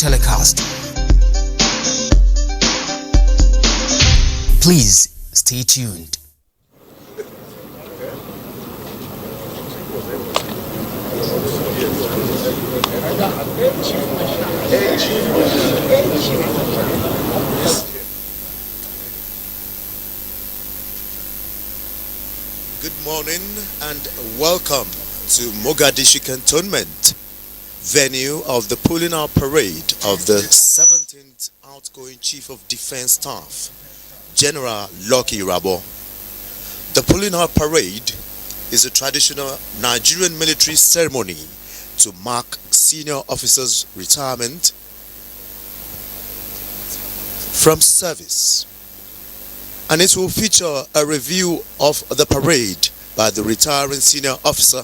telecast. Please stay tuned. Good morning and welcome to Mogadishu Cantonment, venue of the pulling out parade of the 17th outgoing Chief of Defense Staff, General Lucky Irabor. The pulling out parade is a traditional Nigerian military ceremony to mark senior officers' retirement from service. And it will feature a review of the parade by the retiring senior officer,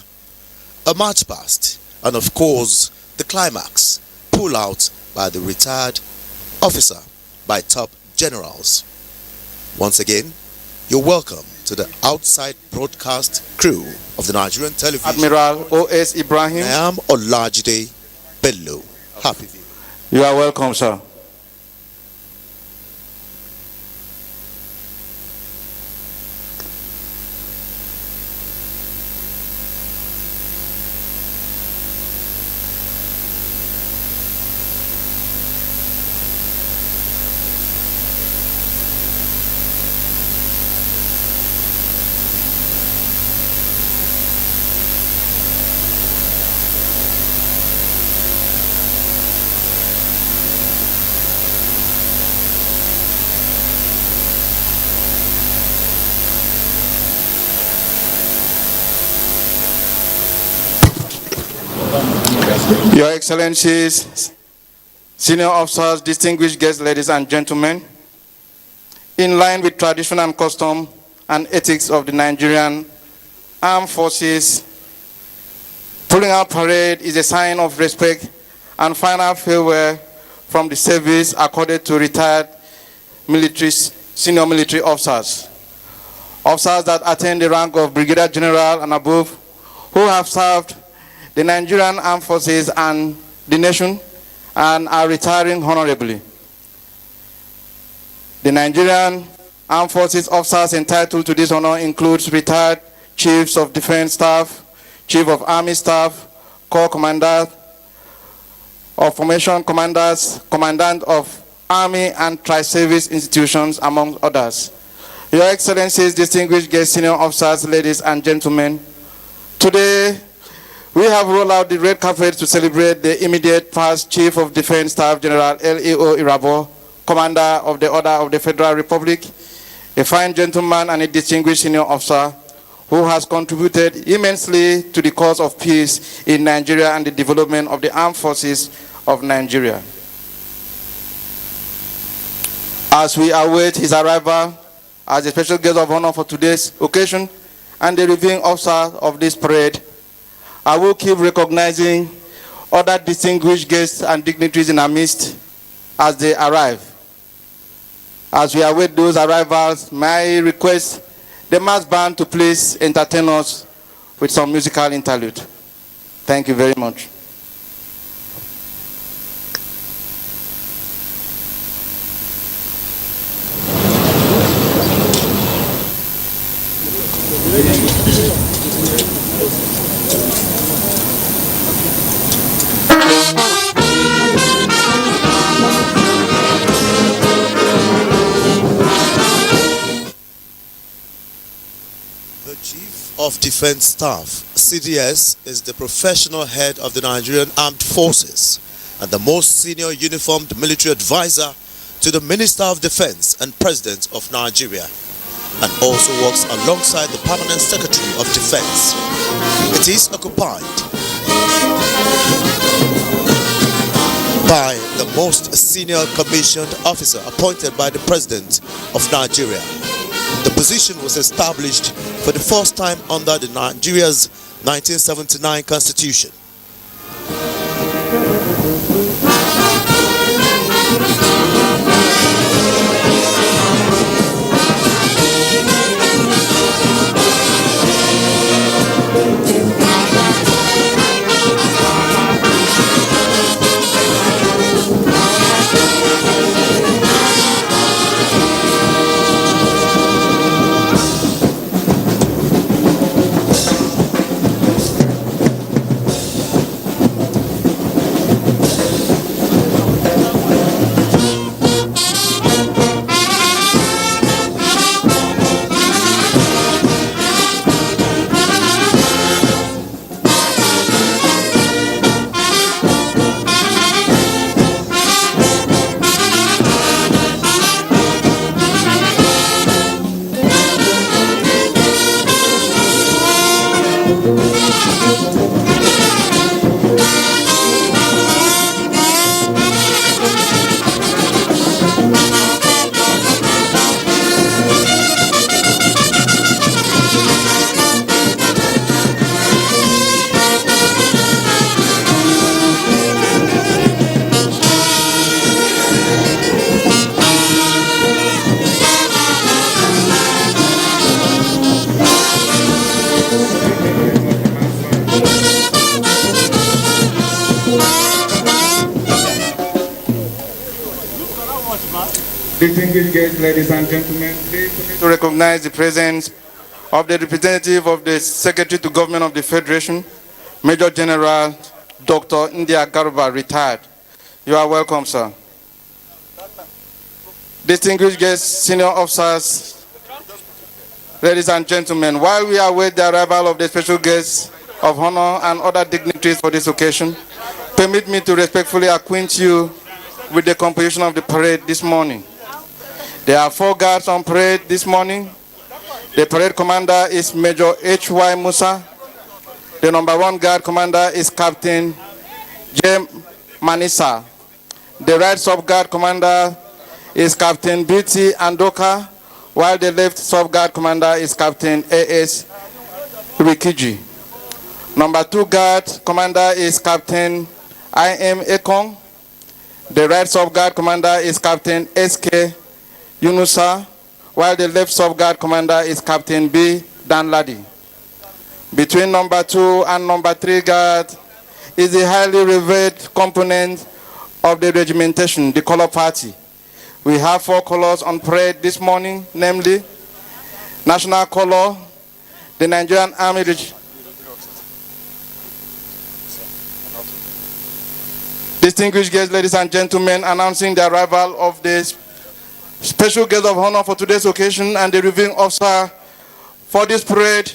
a march past, and of course the climax, pull out by the retired officer by top generals. Once again, you're welcome to the outside broadcast crew of the Nigerian television. Admiral O.S. Ibrahim. I am Olajide Bello. Happy viewing. You are welcome, sir. Your Excellencies, senior officers, distinguished guests, ladies and gentlemen, in line with tradition and custom and ethics of the Nigerian Armed Forces, pulling out parade is a sign of respect and final farewell from the service accorded to retired senior military officers. Officers that attain the rank of Brigadier General and above, who have served the Nigerian Armed Forces and the nation and are retiring honorably. The Nigerian Armed Forces officers entitled to this honor includes retired Chiefs of Defense Staff, Chief of Army Staff, Corps Commander of Formation Commanders, Commandant of Army and Tri-Service Institutions, among others. Your Excellencies, distinguished guests, senior officers, ladies and gentlemen, today we have rolled out the red carpet to celebrate the immediate past Chief of Defense Staff, General L.E.O. Irabor, Commander of the Order of the Federal Republic, a fine gentleman and a distinguished senior officer who has contributed immensely to the cause of peace in Nigeria and the development of the armed forces of Nigeria. As we await his arrival as a special guest of honor for today's occasion and the reviewing officer of this parade, I will keep recognizing other distinguished guests and dignitaries in our midst as they arrive. As we await those arrivals, may I request the mass band to please entertain us with some musical interlude. Thank you very much. The Chief of Defense Staff, CDS, is the professional head of the Nigerian Armed Forces and the most senior uniformed military advisor to the Minister of Defense and President of Nigeria, and also works alongside the Permanent Secretary of Defense. It is occupied by the most senior commissioned officer appointed by the President of Nigeria. The position was established for the first time under the Nigeria's 1979 Constitution. Distinguished guests, ladies and gentlemen, please permit me to recognize the presence of the representative of the Secretary to Government of the Federation, Major General Dr. India Garba, retired. You are welcome, sir. Distinguished guests, senior officers, ladies and gentlemen, while we await the arrival of the special guests of honor and other dignitaries for this occasion, permit me to respectfully acquaint you with the composition of the parade this morning. There are 4 guards on parade this morning. The parade commander is Major H.Y. Musa. The number 1 guard commander is Captain J. Manisa. The right sub-guard commander is Captain B.T. Andoka, while the left sub-guard commander is Captain A.S. Rikiji. Number 2 guard commander is Captain I.M. Ekong. The right sub-guard commander is Captain S.K. Yunusa, while the left sub-guard commander is Captain B. Danladi. Between number 2 and number 3 guard is the highly revered component of the regimentation, the color party. We have 4 colors on parade this morning, namely national color, the Nigerian Army. Distinguished guests, ladies and gentlemen, announcing the arrival of the special guest of honor for today's occasion and the reviewing officer for this parade,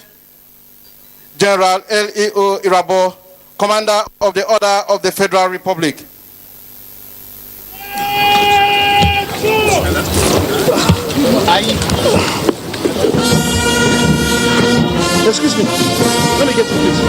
General L.E.O. Irabor, Commander of the Order of the Federal Republic. Excuse me. Let me get to this.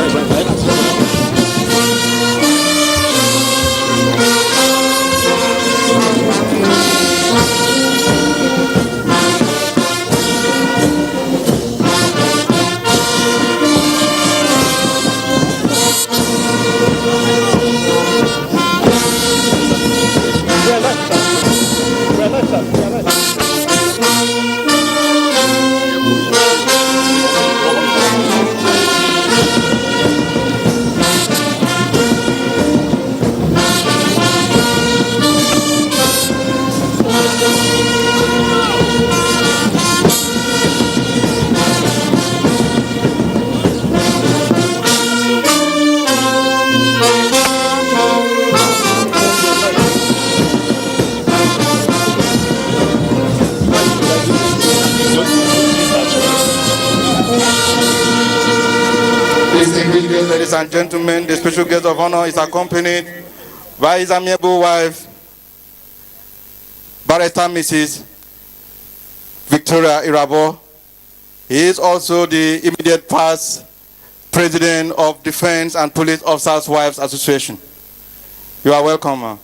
Ladies and gentlemen, the special guest of honor is accompanied by his amiable wife, Barrister Mrs. Victoria Irabor. He is also the immediate past president of Defense and Police Officers' Wives Association. You are welcome, ma'am.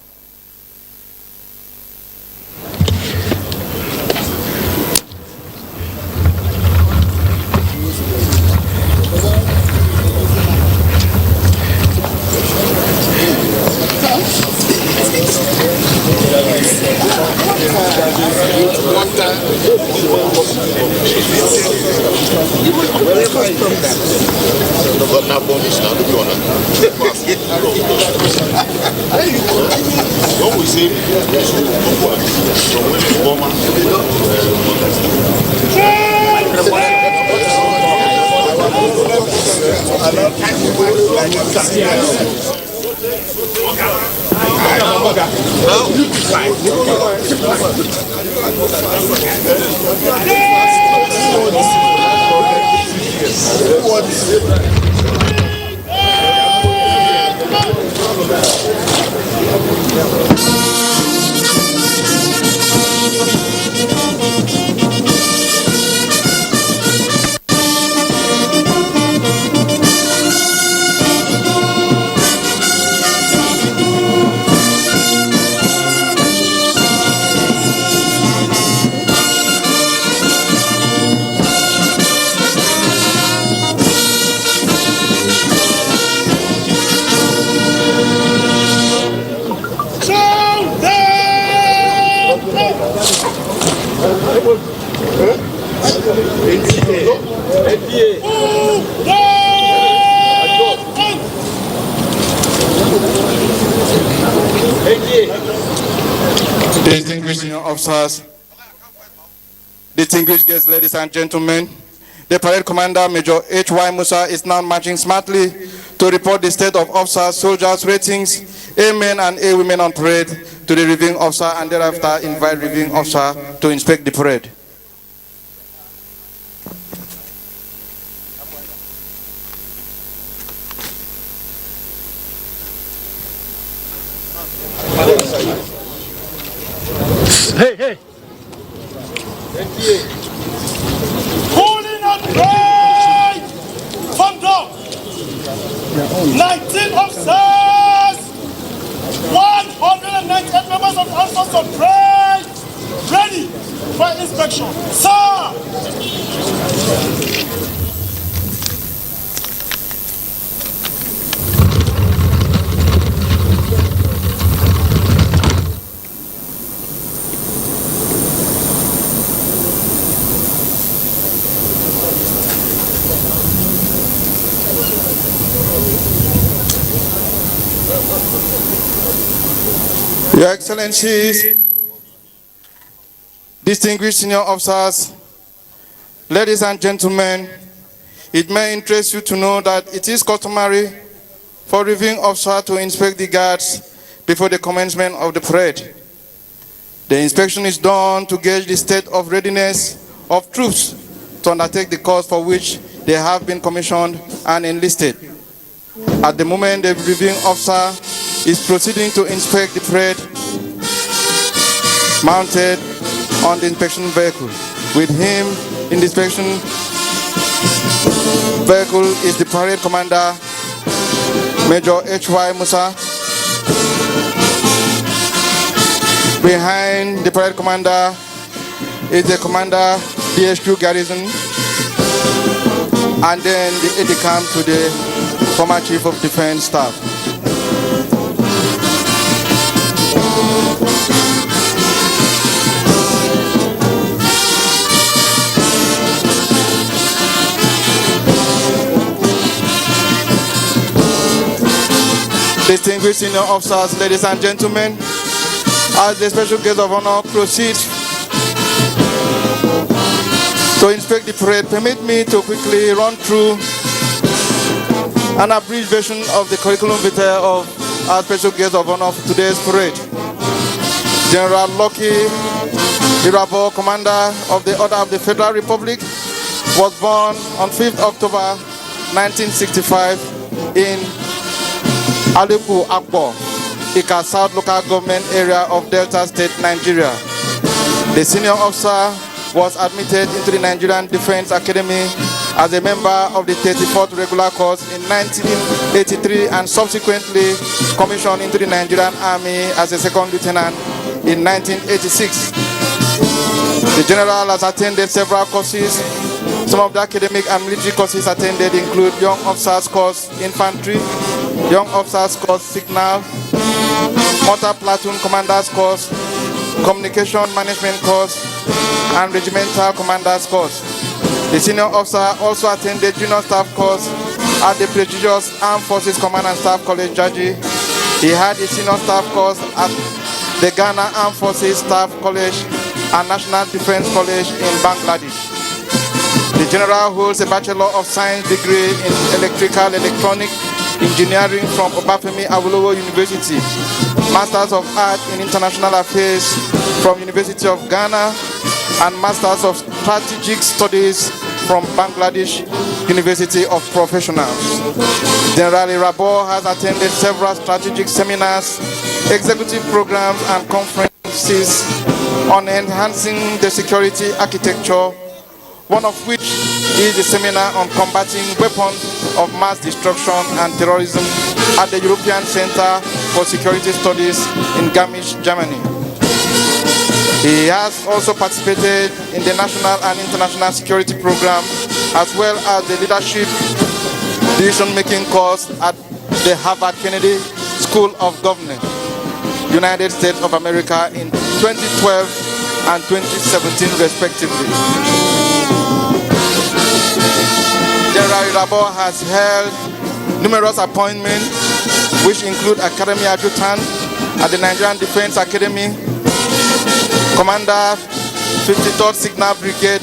Distinguished senior officers, Distinguished guests, ladies and gentlemen, the parade commander, Major H.Y. Musa, is now marching smartly to report the state of officers, soldiers, ratings, A men and A women on parade to the reviewing officer, and thereafter invite reviewing officer to inspect the parade. Hey. Pulling and right from down. 19 officers, 198 members of the armed forces of trade, ready for inspection. Sir! Your Excellencies, distinguished senior officers, ladies and gentlemen, it may interest you to know that it is customary for reviewing officer to inspect the guards before the commencement of the parade. The inspection is done to gauge the state of readiness of troops to undertake the course for which they have been commissioned and enlisted. At the moment, the reviewing officer is proceeding to inspect the parade mounted on the inspection vehicle. With him in the inspection vehicle is the parade commander, Major H.Y. Musa. Behind the parade commander is the commander, DSQ Garrison, and then the aide-de-camp to the former Chief of Defense Staff. Distinguished senior officers, ladies and gentlemen, as the special guest of honor proceeds to inspect the parade, permit me to quickly run through an abridged version of the curriculum vitae of our special guest of honor for today's parade. General Lucky Irabor, Commander of the Order of the Federal Republic, was born on 5th October 1965 in Aliku Akbo, Ika South Local Government Area of Delta State, Nigeria. The senior officer was admitted into the Nigerian Defense Academy as a member of the 34th Regular Course in 1983 and subsequently commissioned into the Nigerian Army as a second lieutenant in 1986. The general has attended several courses. Some of the academic and military courses attended include Young Officers Course Infantry, Young Officers Course Signal, Motor Platoon Commanders Course, Communication Management Course, and Regimental Commanders Course. The senior officer also attended Junior Staff Course at the prestigious Armed Forces Command and Staff College, Jaji. He had a senior staff course at the Ghana Armed Forces Staff College and National Defense College in Bangladesh. The general holds a Bachelor of Science degree in Electrical Electronic Engineering from Obafemi Awolowo University, Masters of Art in International Affairs from University of Ghana, and Masters of Strategic Studies from Bangladesh University of Professionals. General Irabor has attended several strategic seminars, executive programs, and conferences on enhancing the security architecture, one of which is the seminar on combating weapons of mass destruction and terrorism at the European Center for Security Studies in Garmisch, Germany. He has also participated in the national and international security program, as well as the leadership decision-making course at the Harvard Kennedy School of Government, United States of America in 2012 and 2017 respectively. General Irabor has held numerous appointments, which include Academy Adjutant at the Nigerian Defense Academy, Commander 53rd Signal Brigade,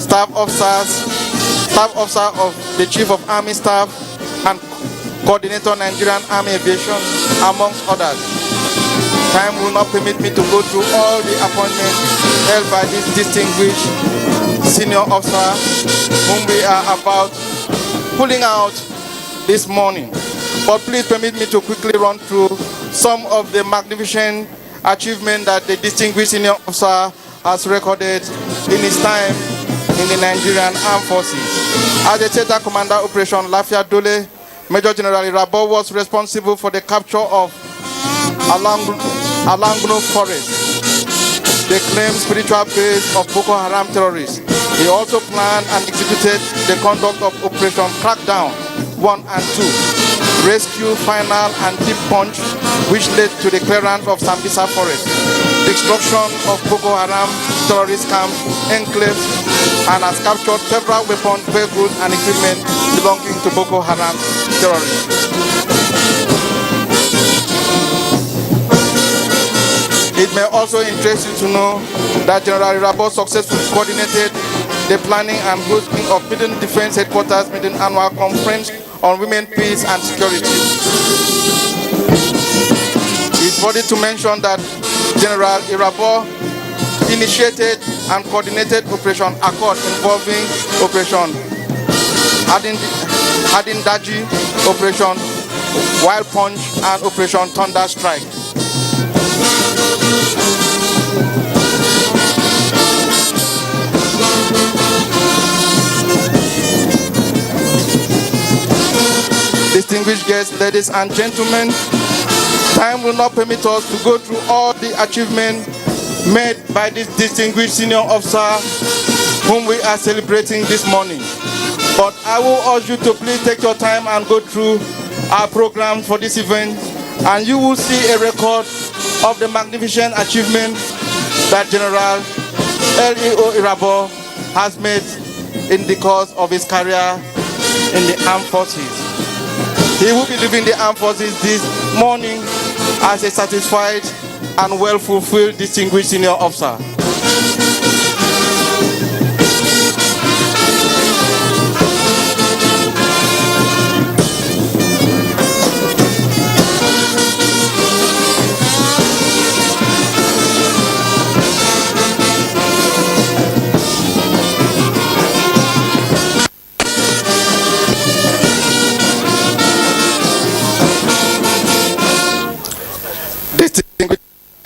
staff officer of the Chief of Army Staff, and Coordinator Nigerian Army Aviation, amongst others. Time will not permit me to go through all the appointments held by this distinguished senior officer whom we are about pulling out this morning. But please permit me to quickly run through some of the magnificent achievements that the distinguished senior officer has recorded in his time in the Nigerian Armed Forces. As the Theater Commander Operation Lafia Dole, Major General Irabor was responsible for the capture of Alangno Forest, the claimed spiritual base of Boko Haram terrorists. He also planned and executed the conduct of Operation Crackdown 1 and 2, Rescue, Final, and Deep Punch, which led to the clearance of Sambisa Forest, destruction of Boko Haram terrorist camps, enclaves, and has captured several weapons, vehicles, and equipment belonging to Boko Haram terrorists. It may also interest you to know that General Irabor successfully coordinated the planning and hosting of Middle Defense Headquarters Middle Annual Conference on Women, Peace and Security. It's worthy to mention that General Irabor initiated and coordinated Operation Accord involving Operation Adindaji, Operation Wild Punch, and Operation Thunder Strike. Distinguished guests, ladies and gentlemen, time will not permit us to go through all the achievements made by this distinguished senior officer whom we are celebrating this morning. But I will urge you to please take your time and go through our program for this event, and you will see a record of the magnificent achievements that General L.E.O. Irabor has made in the course of his career in the armed forces. He will be leaving the armed forces this morning as a satisfied and well-fulfilled distinguished senior officer.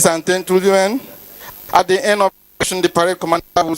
And 10 children. At the end of the session, the parade commander will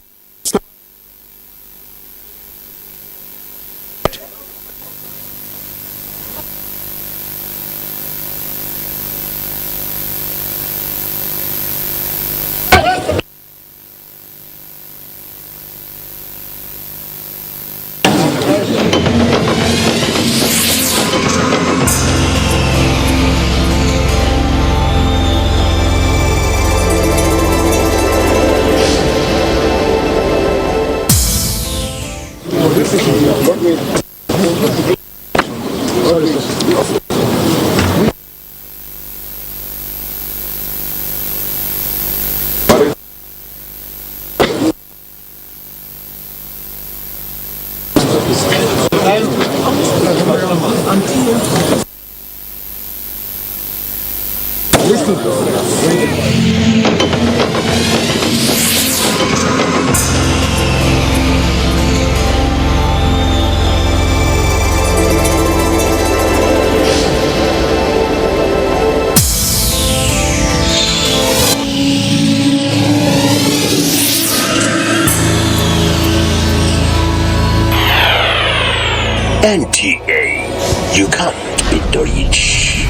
NTA, you can't beat the rich.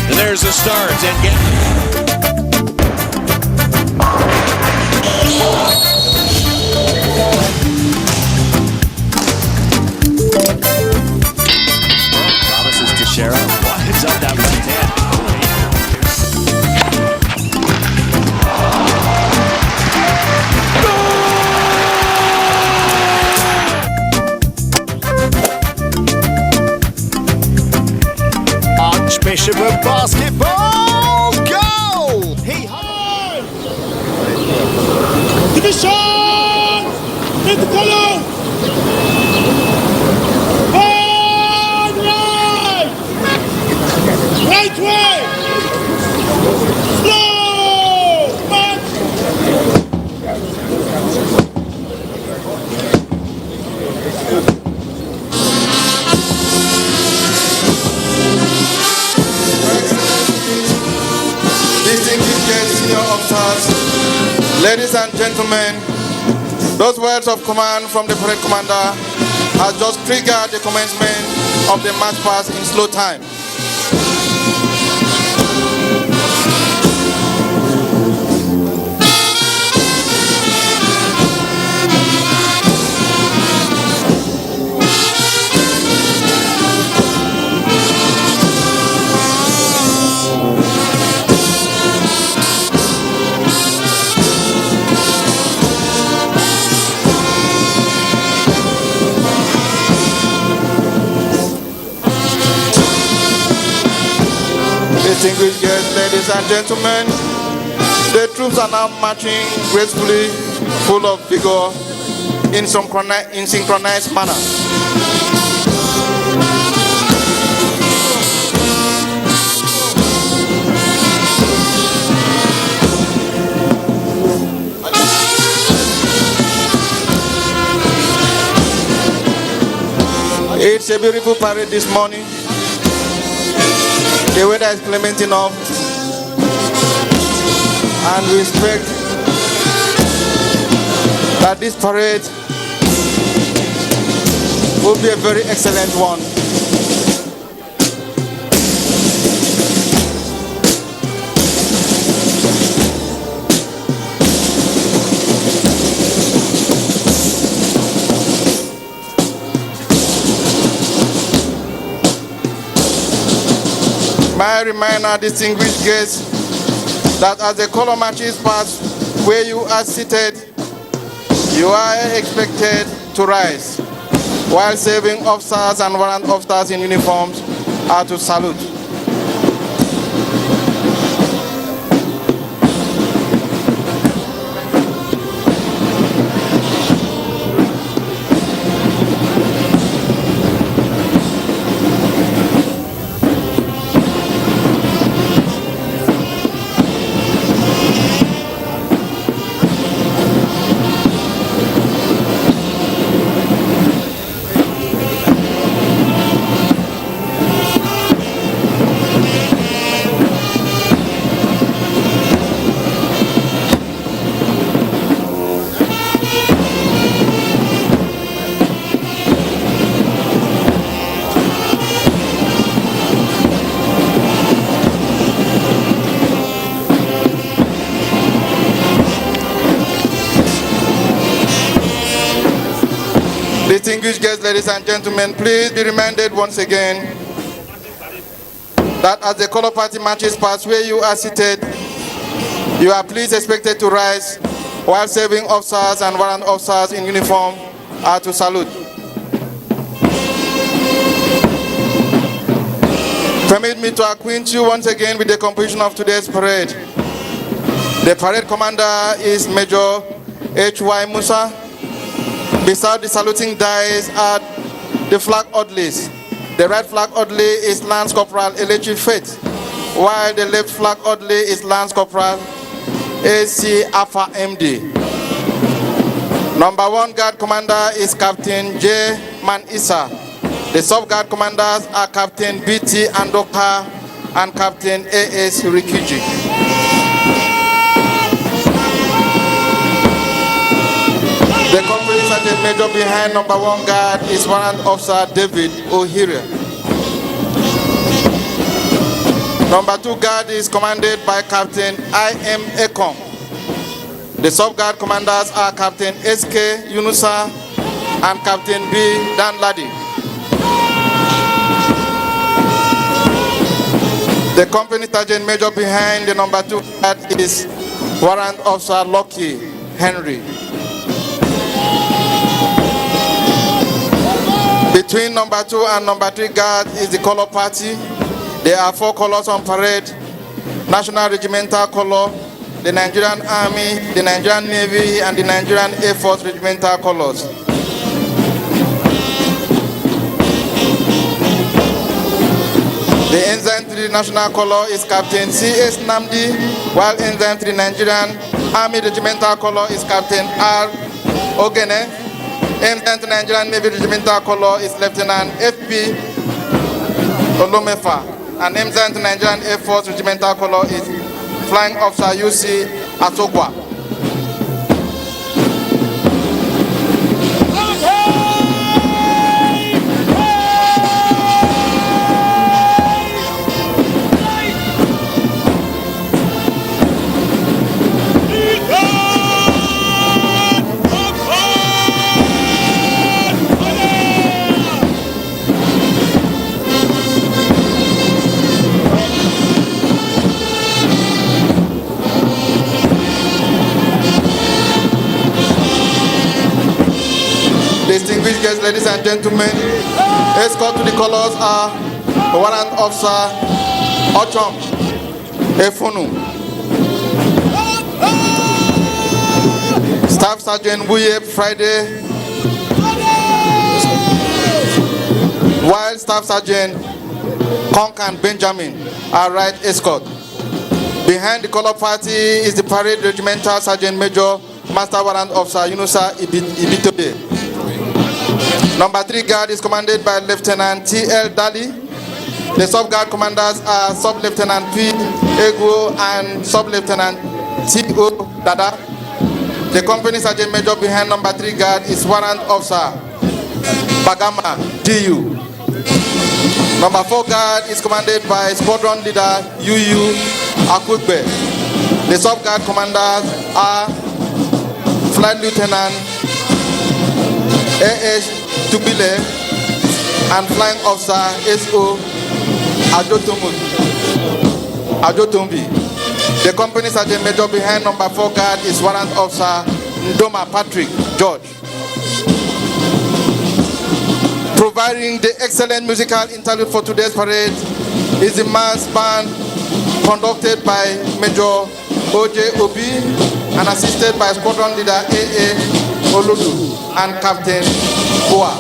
And there's the start and get. Promises to Shara. Winds up that right hand. Bishop of basketball. Goal! Division! In the column! Forward right! Right way! Slow! March! Distinguished guests, senior officers, ladies and gentlemen, those words of command from the parade commander has just triggered the commencement of the march past in slow time. Distinguished guests, ladies and gentlemen, the troops are now marching gracefully, full of vigor, in synchronized manner. It's a beautiful parade this morning. The weather is clement enough, and we expect that this parade will be a very excellent one. I remind our distinguished guests that as the color marches past where you are seated, you are expected to rise, while serving officers and warrant officers in uniforms are to salute. Distinguished guests, ladies and gentlemen, please be reminded once again that as the color party marches past where you are seated, you are please expected to rise, while serving officers and warrant officers in uniform are to salute. Permit me to acquaint you once again with the composition of today's parade. The parade commander is Major H.Y. Musa. Beside the saluting dice are the flag orderlies. The right flag orderly is Lance Corporal Elechi Faith, while the left flag orderly is Lance Corporal A.C. Alpha MD. Number 1 guard commander is Captain J. Man Issa. The sub-guard commanders are Captain B.T. Andoka and Captain A.S. Rikiji. The company sergeant major behind number 1 guard is Warrant Officer David O'Hira. Number 2 guard is commanded by Captain I.M. Ekong. The sub-guard commanders are Captain S.K. Yunusa and Captain B. Danladi. The company sergeant major behind the number 2 guard is Warrant Officer Lucky Henry. Between number 2 and number 3 guard is the color party, There are 4 colors on parade: national regimental color, the Nigerian Army, the Nigerian Navy, and the Nigerian Air Force regimental colors. The Ensign 3 national color is Captain C.S. Namdi, while Ensign 3 Nigerian Army regimental color is Captain R. Ogene. Ensign 3 Nigerian Navy regimental color is Lieutenant F.P. Olomefa. And Ensign 3 Nigerian Air Force regimental color is Flying Officer U.C. Asogwa. Distinguished guests, ladies and gentlemen, escort to the colors are Warrant Officer Ochom Efunu, Staff Sergeant Buye Friday, while Staff Sergeant Konkan Benjamin are right escort. Behind the color party is the parade regimental Sergeant Major Master Warrant Officer Yunusa Ibitobe. Number 3 guard is commanded by Lieutenant T.L. Dali. The sub-guard commanders are Sub-Lieutenant P. Ego and Sub-Lieutenant T.O. Dada. The company sergeant major behind number 3 guard is Warrant Officer Bagama D.U. Number 4 guard is commanded by Squadron Leader U.U. Akwegbe. The sub-guard commanders are Flight Lieutenant A.H. Tubile and Flying Officer S.O. Ajotombi. The company sergeant major behind number 4 guard is Warrant Officer Ndoma Patrick George. Providing the excellent musical interlude for today's parade is the mass band conducted by Major O.J. Obi and assisted by Squadron Leader A.A. Oludu and Captain Boa.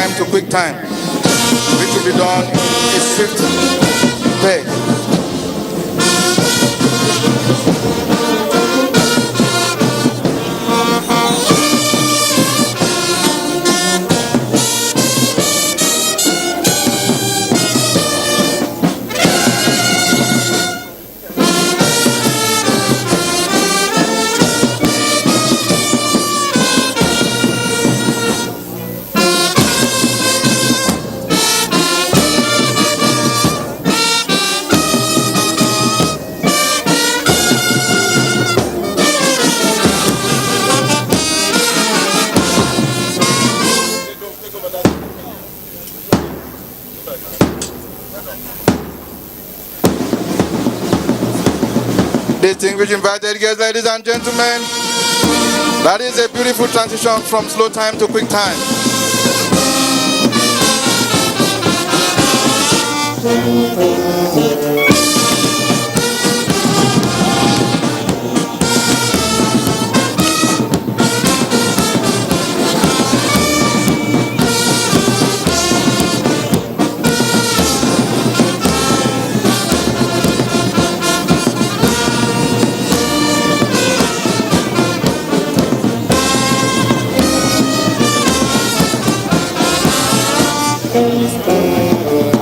time to quick time, which will be done in swift pace. Distinguished invited guests, ladies and gentlemen, that is a beautiful transition from slow time to quick time.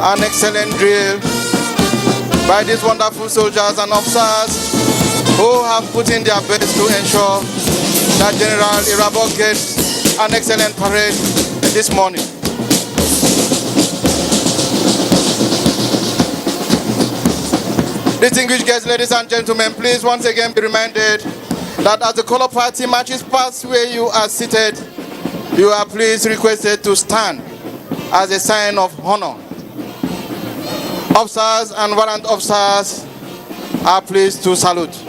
An excellent drill by these wonderful soldiers and officers who have put in their best to ensure that General Irabor gets an excellent parade this morning. Distinguished guests, ladies and gentlemen, please once again be reminded that as the color party marches past where you are seated, you are please requested to stand as a sign of honor. Officers and warrant officers are pleased to salute.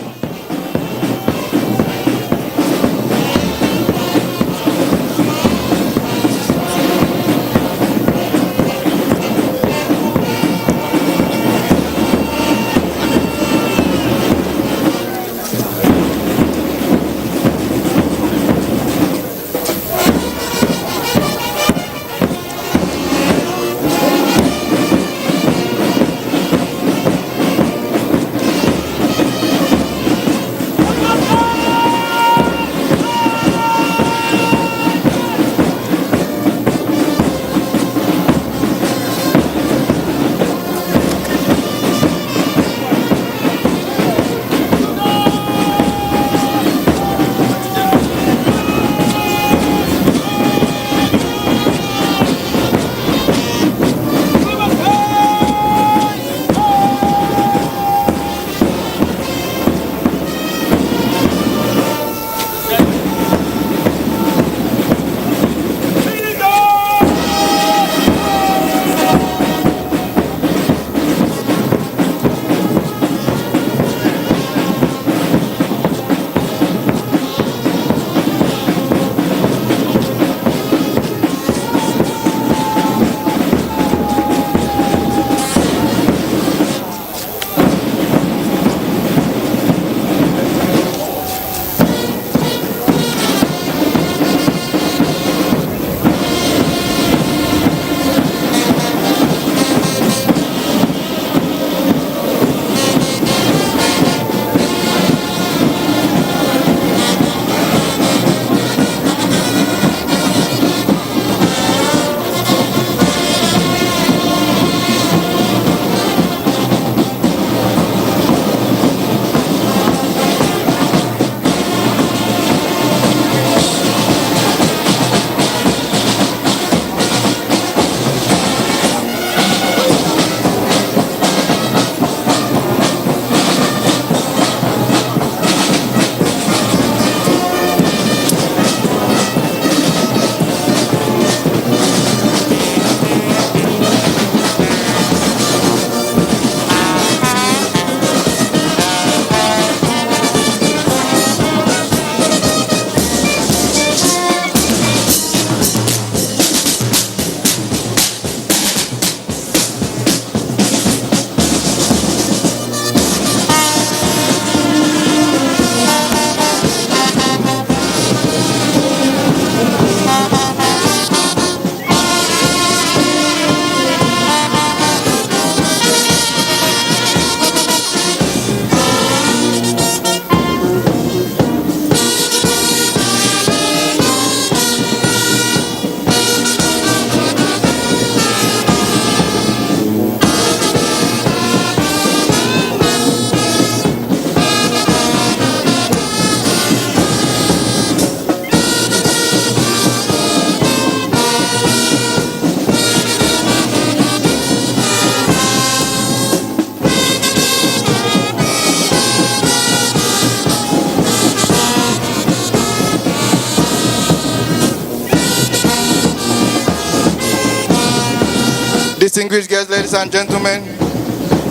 distinguished guests, ladies and gentlemen,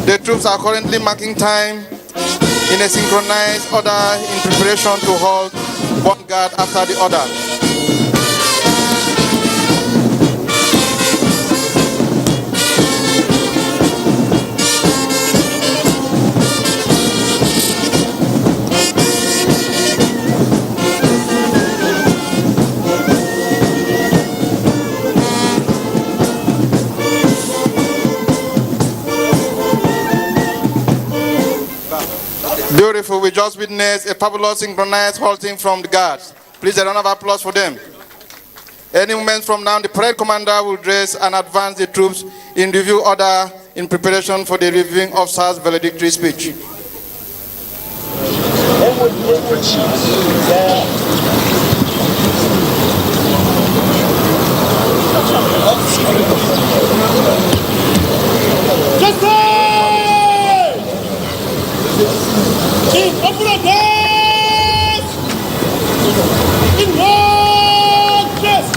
the troops are currently marking time in a synchronized order in preparation to halt one guard after the other. Beautiful. We just witnessed a fabulous synchronized halting from the guards. Please, a round of applause for them. Any moment from now, the parade commander will dress and advance the troops in review order in preparation for the reviewing officer's valedictory speech. Open the doors! In one place!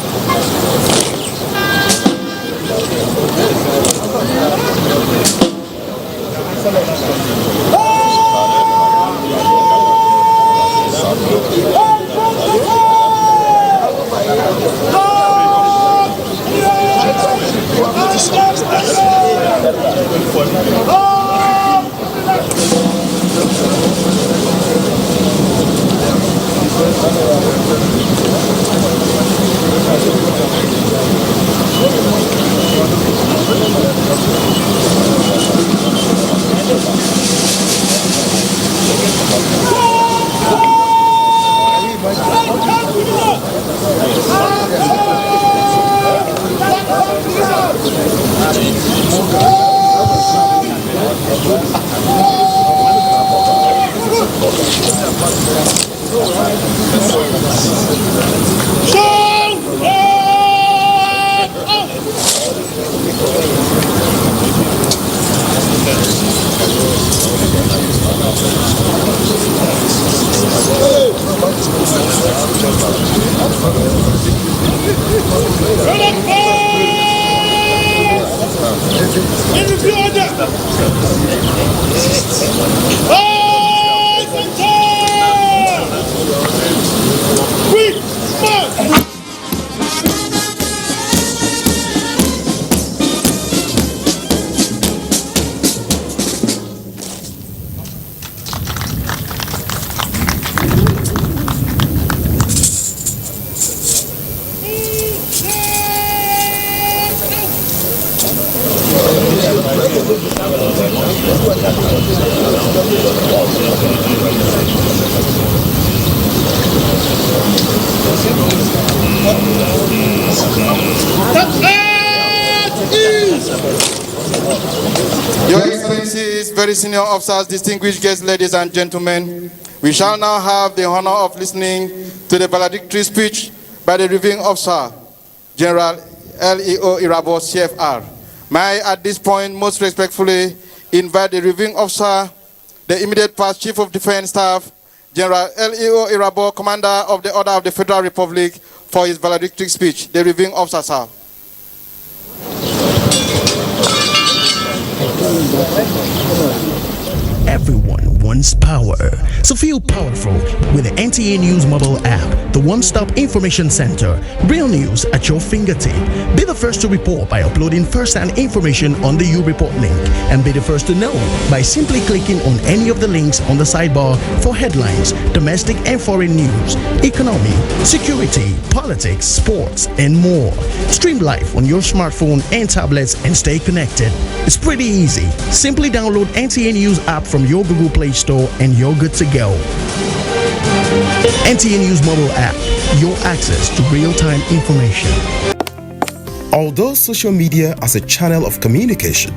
Your Excellencies, very senior officers, distinguished guests, ladies and gentlemen, we shall now have the honor of listening to the valedictory speech by the reviewing officer, General L.E.O. Irabor, CFR. May I, at this point, most respectfully invite the reviewing officer, the immediate past Chief of Defense Staff, General L.E.O. Irabor, Commander of the Order of the Federal Republic, for his valedictory speech. The reviewing officer, sir. Everyone wants power, so feel powerful with the NTA News mobile app, the one-stop information center. Real news at your fingertip. Be the first to report by uploading first-hand information on the U-Report link, and be the first to know by simply clicking on any of the links on the sidebar for headlines, domestic and foreign news, economy, security, politics, sports, and more. Stream live on your smartphone and tablets and stay connected. It's pretty easy. Simply download NTA News app from your Google Play Store and you're good to go. NTA News mobile app, your access to real-time information. Although social media as a channel of communication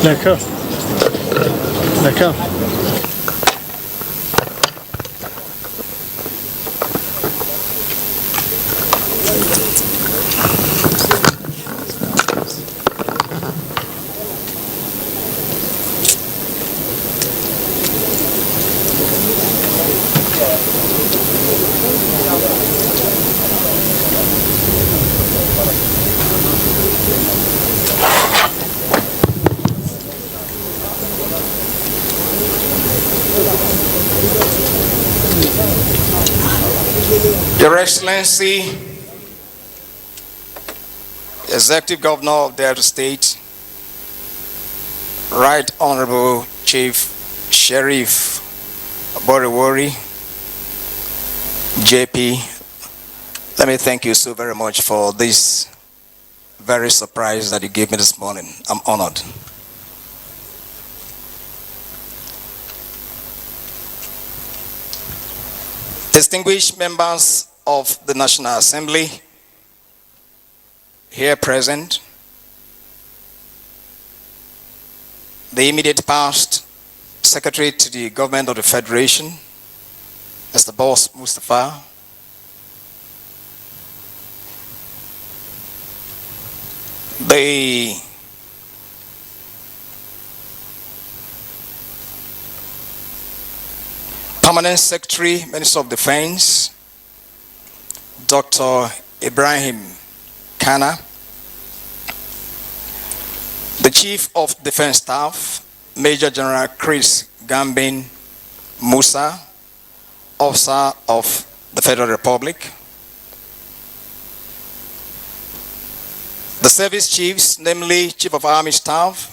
D'accord. D'accord. Your Excellency, Executive Governor of Delta State, Right Honorable Chief Sheriff Boriwori, JP, let me thank you so very much for this very surprise that you gave me this morning. I'm honored. Distinguished members of the National Assembly here present, the immediate past Secretary to the Government of the Federation, Mr. Boss Mustafa, the Permanent Secretary, Minister of Defense, Dr. Ibrahim Kana, the Chief of Defense Staff, Major General Chris Gambin Musa, Officer of the Federal Republic, the service chiefs, namely Chief of Army Staff,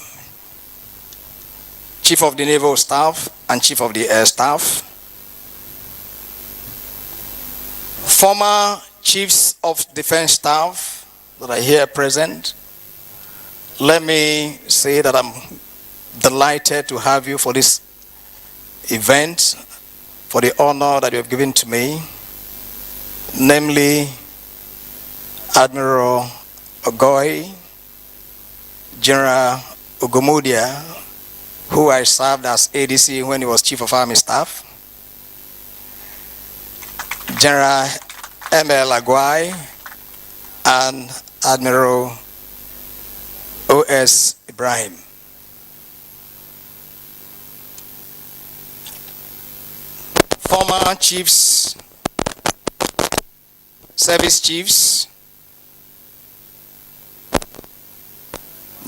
Chief of the Naval Staff, and Chief of the Air Staff, former Chiefs of Defense Staff that are here present. Let me say that I'm delighted to have you for this event, for the honor that you have given to me, namely Admiral Ogoy, General Ugomudia, who I served as ADC when he was Chief of Army Staff, General M.L. Aguay, and Admiral O.S. Ibrahim. Former chiefs, service chiefs,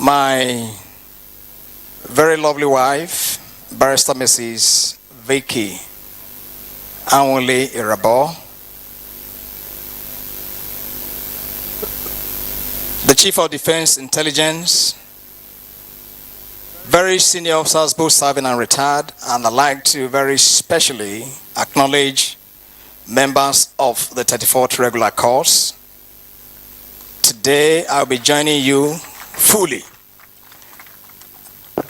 my very lovely wife, Barrister Mrs. Vicky Anwule Irabor, the Chief of Defense Intelligence, very senior officers, both serving and retired, and I'd like to very specially acknowledge members of the 34th Regular Course. Today, I'll be joining you fully,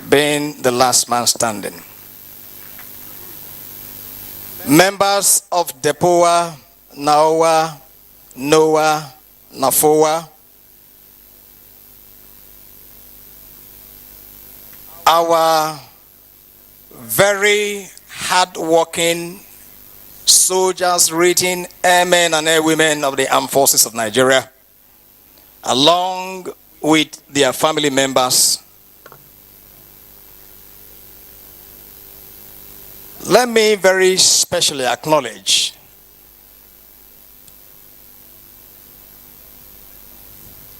being the last man standing. Members of DEPOA, NAOA, NOAA, NAFOA, our very hard-working soldiers, rating airmen and airwomen of the Armed Forces of Nigeria, along with their family members, let me very specially acknowledge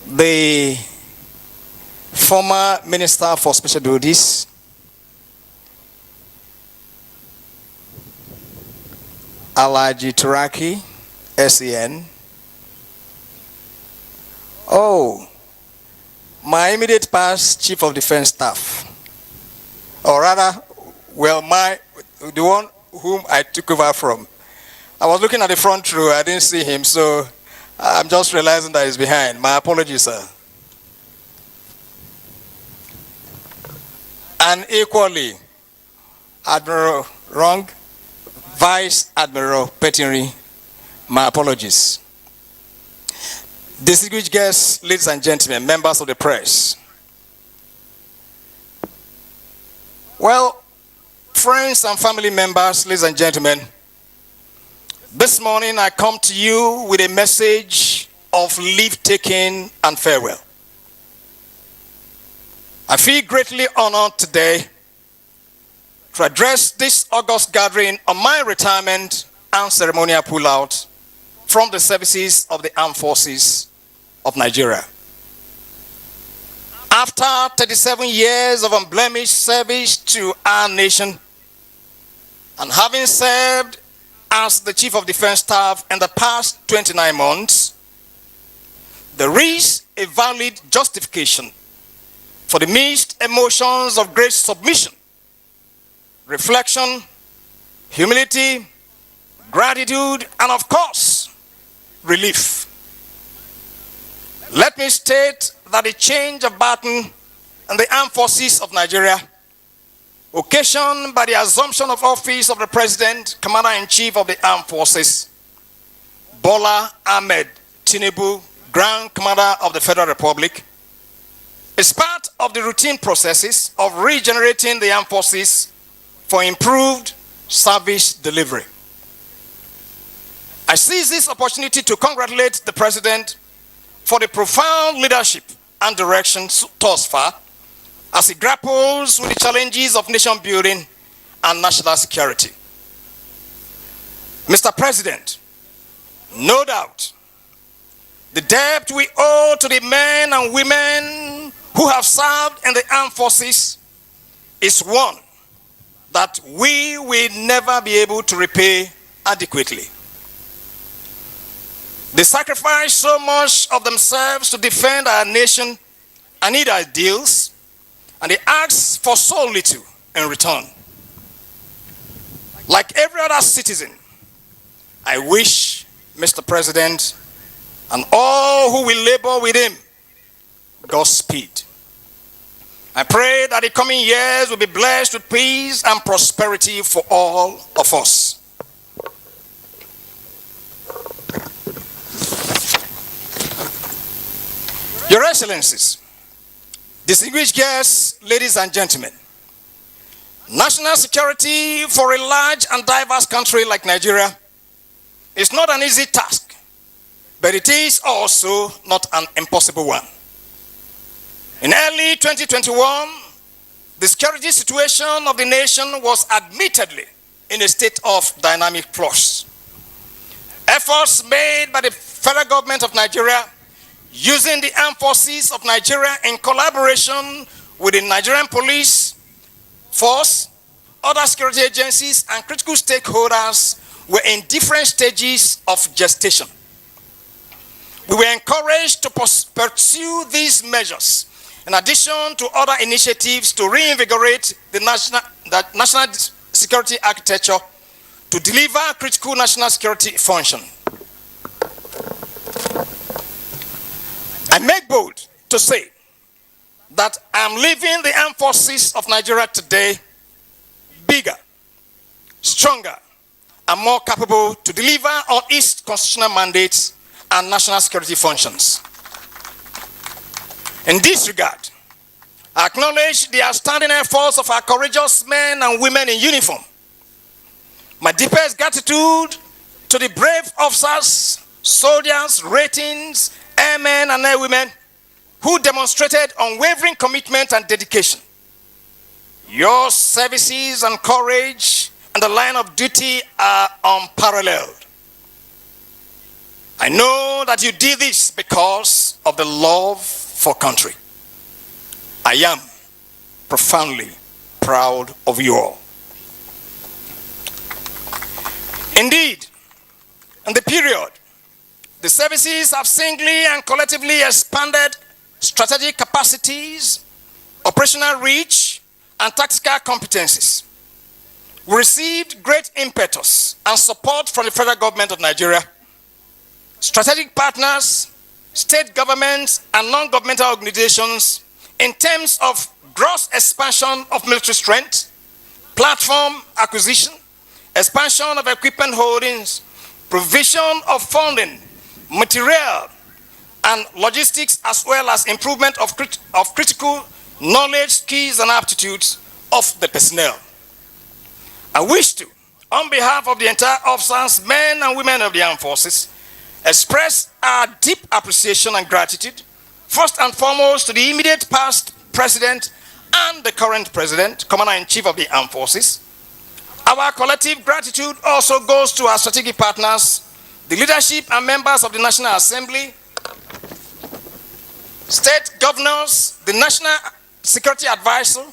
the former Minister for Special Duties, Alaji Turaki, SEN. Oh, my immediate past Chief of Defense Staff, or rather, well, the one whom I took over from. I was looking at the front row, I didn't see him, so I'm just realizing that he's behind. My apologies, sir. and equally, Admiral Wrong, Vice Admiral Pettinry, my apologies. Distinguished guests, ladies and gentlemen, members of the press. Well, friends and family members, ladies and gentlemen, this morning I come to you with a message of leave-taking and farewell. I feel greatly honored today to address this August gathering on my retirement and ceremonial pullout from the services of the Armed Forces of Nigeria. After 37 years of unblemished service to our nation, and having served as the Chief of Defense Staff in the past 29 months, there is a valid justification for the mixed emotions of great submission, reflection, humility, gratitude, and of course, relief. Let me state that the change of baton in the Armed Forces of Nigeria, occasioned by the assumption of office of the President, Commander-in-Chief of the Armed Forces, Bola Ahmed Tinubu, Grand Commander of the Federal Republic, is part of the routine processes of regenerating the Armed Forces for improved service delivery. I seize this opportunity to congratulate the President for the profound leadership and direction thus far as he grapples with the challenges of nation building and national security. Mr. President, no doubt, the debt we owe to the men and women who have served in the armed forces is one that we will never be able to repay adequately. They sacrifice so much of themselves to defend our nation and its ideals, and they ask for so little in return. Like every other citizen, I wish Mr. President and all who will labor with him Godspeed. I pray that the coming years will be blessed with peace and prosperity for all of us. Your Excellencies, distinguished guests, ladies and gentlemen, national security for a large and diverse country like Nigeria is not an easy task, but it is also not an impossible one. In early 2021, the security situation of the nation was admittedly in a state of dynamic flux. Efforts made by the federal government of Nigeria using the Armed Forces of Nigeria in collaboration with the Nigerian police force, other security agencies, and critical stakeholders were in different stages of gestation. We were encouraged to pursue these measures in addition to other initiatives to reinvigorate the national security architecture to deliver critical national security function. I make bold to say that I am leaving the Armed Forces of Nigeria today bigger, stronger, and more capable to deliver on its constitutional mandates and national security functions. In this regard, I acknowledge the outstanding efforts of our courageous men and women in uniform. My deepest gratitude to the brave officers, soldiers, ratings, airmen and airwomen who demonstrated unwavering commitment and dedication. Your services and courage and the line of duty are unparalleled. I know that you did this because of the love for country. I am profoundly proud of you all. Indeed, in the period, the services have singly and collectively expanded strategic capacities, operational reach, and tactical competencies. We received great impetus and support from the federal government of Nigeria, strategic partners, state governments, and non-governmental organizations in terms of gross expansion of military strength, platform acquisition, expansion of equipment holdings, provision of funding, material, and logistics, as well as improvement of critical knowledge, skills, and aptitudes of the personnel. I wish to, on behalf of the entire officers, men and women of the armed forces, express our deep appreciation and gratitude, first and foremost to the immediate past president and the current president, commander-in-chief of the armed forces. Our collective gratitude also goes to our strategic partners, the leadership and members of the National Assembly, state governors, the National Security Advisor,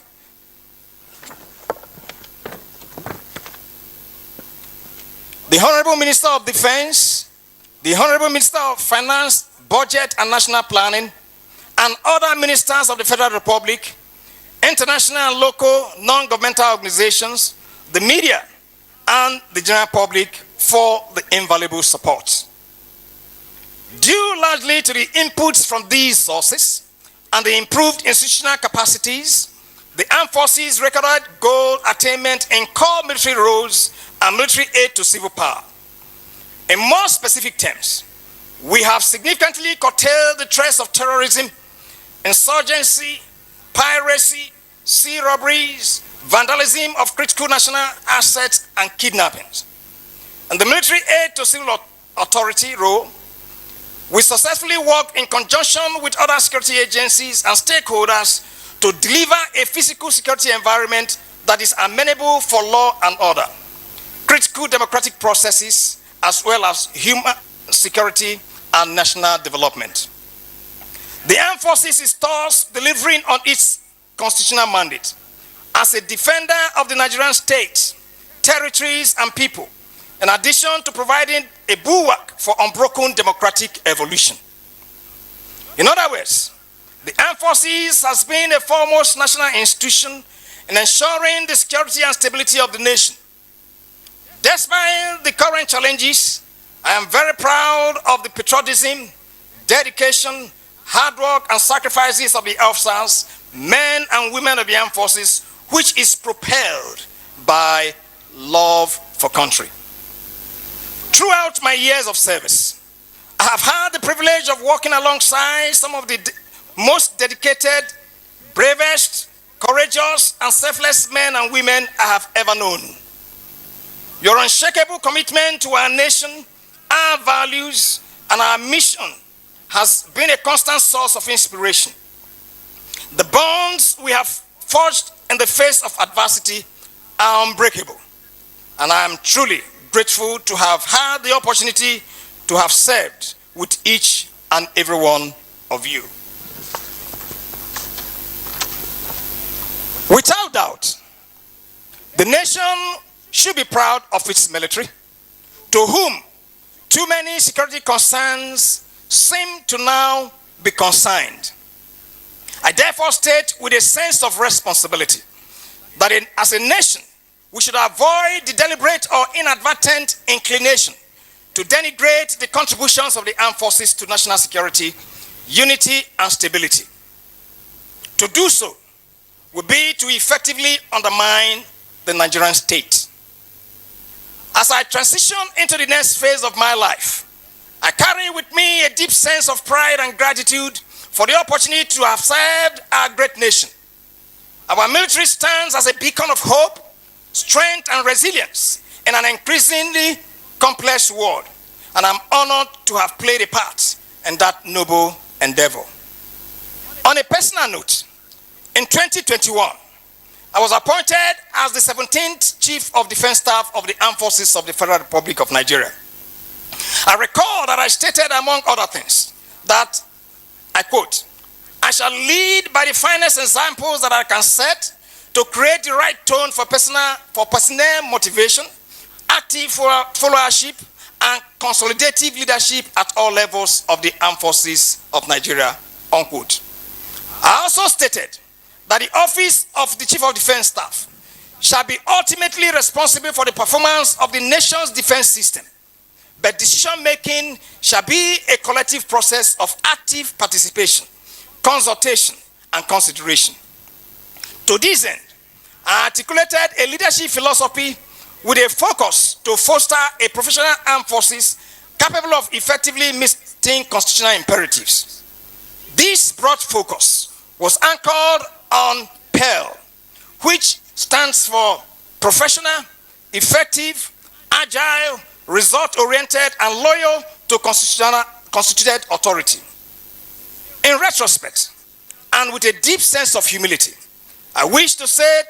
the Honorable Minister of Defense, the Honorable Minister of Finance, Budget and National Planning, and other ministers of the Federal Republic, international and local non-governmental organizations, the media, and the general public for the invaluable support. Due largely to the inputs from these sources and the improved institutional capacities, the armed forces recorded goal attainment in core military roles and military aid to civil power. In more specific terms, we have significantly curtailed the threats of terrorism, insurgency, piracy, sea robberies, vandalism of critical national assets, and kidnappings. In the military aid to civil authority role, we successfully work in conjunction with other security agencies and stakeholders to deliver a physical security environment that is amenable for law and order, critical democratic processes, as well as human security and national development. The armed forces is thus delivering on its constitutional mandate as a defender of the Nigerian state, territories, and people, in addition to providing a bulwark for unbroken democratic evolution. In other words, the armed forces has been a foremost national institution in ensuring the security and stability of the nation. Despite the current challenges, I am very proud of the patriotism, dedication, hard work, and sacrifices of the officers, men and women of the armed forces, which is propelled by love for country. Throughout my years of service, I have had the privilege of working alongside some of the most dedicated, bravest, courageous, and selfless men and women I have ever known. Your unshakable commitment to our nation, our values, and our mission has been a constant source of inspiration. The bonds we have forged in the face of adversity are unbreakable, and I am truly grateful to have had the opportunity to have served with each and every one of you. Without doubt, the nation should be proud of its military, to whom too many security concerns seem to now be consigned. I therefore state with a sense of responsibility that as a nation, we should avoid the deliberate or inadvertent inclination to denigrate the contributions of the armed forces to national security, unity, and stability. To do so would be to effectively undermine the Nigerian state. As I transition into the next phase of my life, I carry with me a deep sense of pride and gratitude for the opportunity to have served our great nation. Our military stands as a beacon of hope, strength, and resilience in an increasingly complex world, and I'm honored to have played a part in that noble endeavor. On a personal note, in 2021, I was appointed as the 17th Chief of Defense Staff of the Armed Forces of the Federal Republic of Nigeria. I recall that I stated, among other things, that, I quote, "I shall lead by the finest examples that I can set to create the right tone for personnel motivation, active followership, and consolidative leadership at all levels of the Armed Forces of Nigeria," unquote. I also stated that the office of the Chief of Defense Staff shall be ultimately responsible for the performance of the nation's defense system, but decision-making shall be a collective process of active participation, consultation, and consideration. To this end, I articulated a leadership philosophy with a focus to foster a professional armed forces capable of effectively meeting constitutional imperatives. This broad focus was anchored on PEAL, which stands for professional, effective, agile, result-oriented, and loyal to constituted authority. In retrospect, and with a deep sense of humility, I wish to say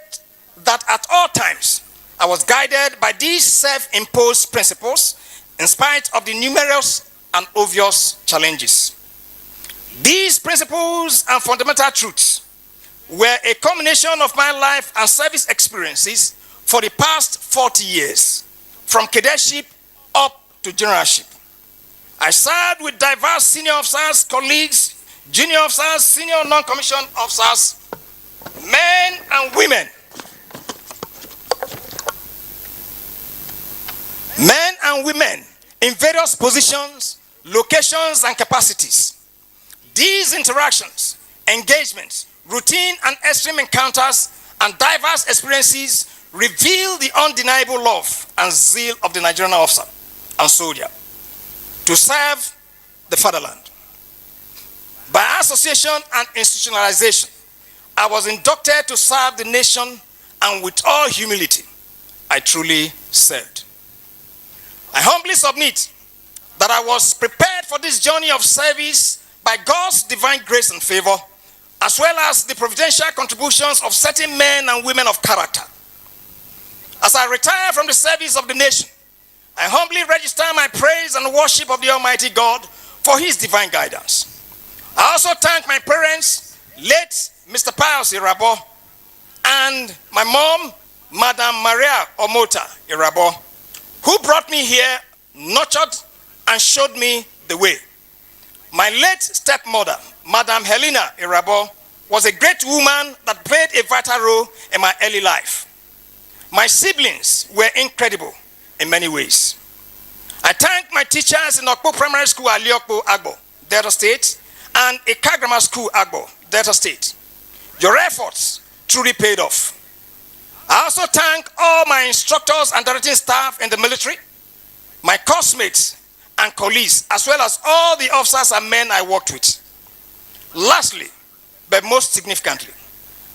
that at all times, I was guided by these self-imposed principles in spite of the numerous and obvious challenges. These principles and fundamental truths were a combination of my life and service experiences for the past 40 years, from cadetship up to generalship. I served with diverse senior officers, colleagues, junior officers, senior non-commissioned officers, men and women. Men and women in various positions, locations, and capacities. These interactions, engagements, routine and extreme encounters, and diverse experiences reveal the undeniable love and zeal of the Nigerian officer and soldier to serve the fatherland. By association and institutionalization, I was inducted to serve the nation, and with all humility, I truly served. I humbly submit that I was prepared for this journey of service by God's divine grace and favor, as well as the providential contributions of certain men and women of character. As I retire from the service of the nation, I humbly register my praise and worship of the Almighty God for His divine guidance. I also thank my parents, late Mr. Pius Irabor, and my mom, Madam Maria Omota Irabor, who brought me here, nurtured, and showed me the way. My late stepmother, Madam Helena Irabor, was a great woman that played a vital role in my early life. My siblings were incredible in many ways. I thank my teachers in Okpo Primary School, Aliokpo, Agbo, Delta State, and Ika Grammar School, Agbo, Delta State. Your efforts truly paid off. I also thank all my instructors and directing staff in the military, my classmates and colleagues, as well as all the officers and men I worked with. Lastly, but most significantly,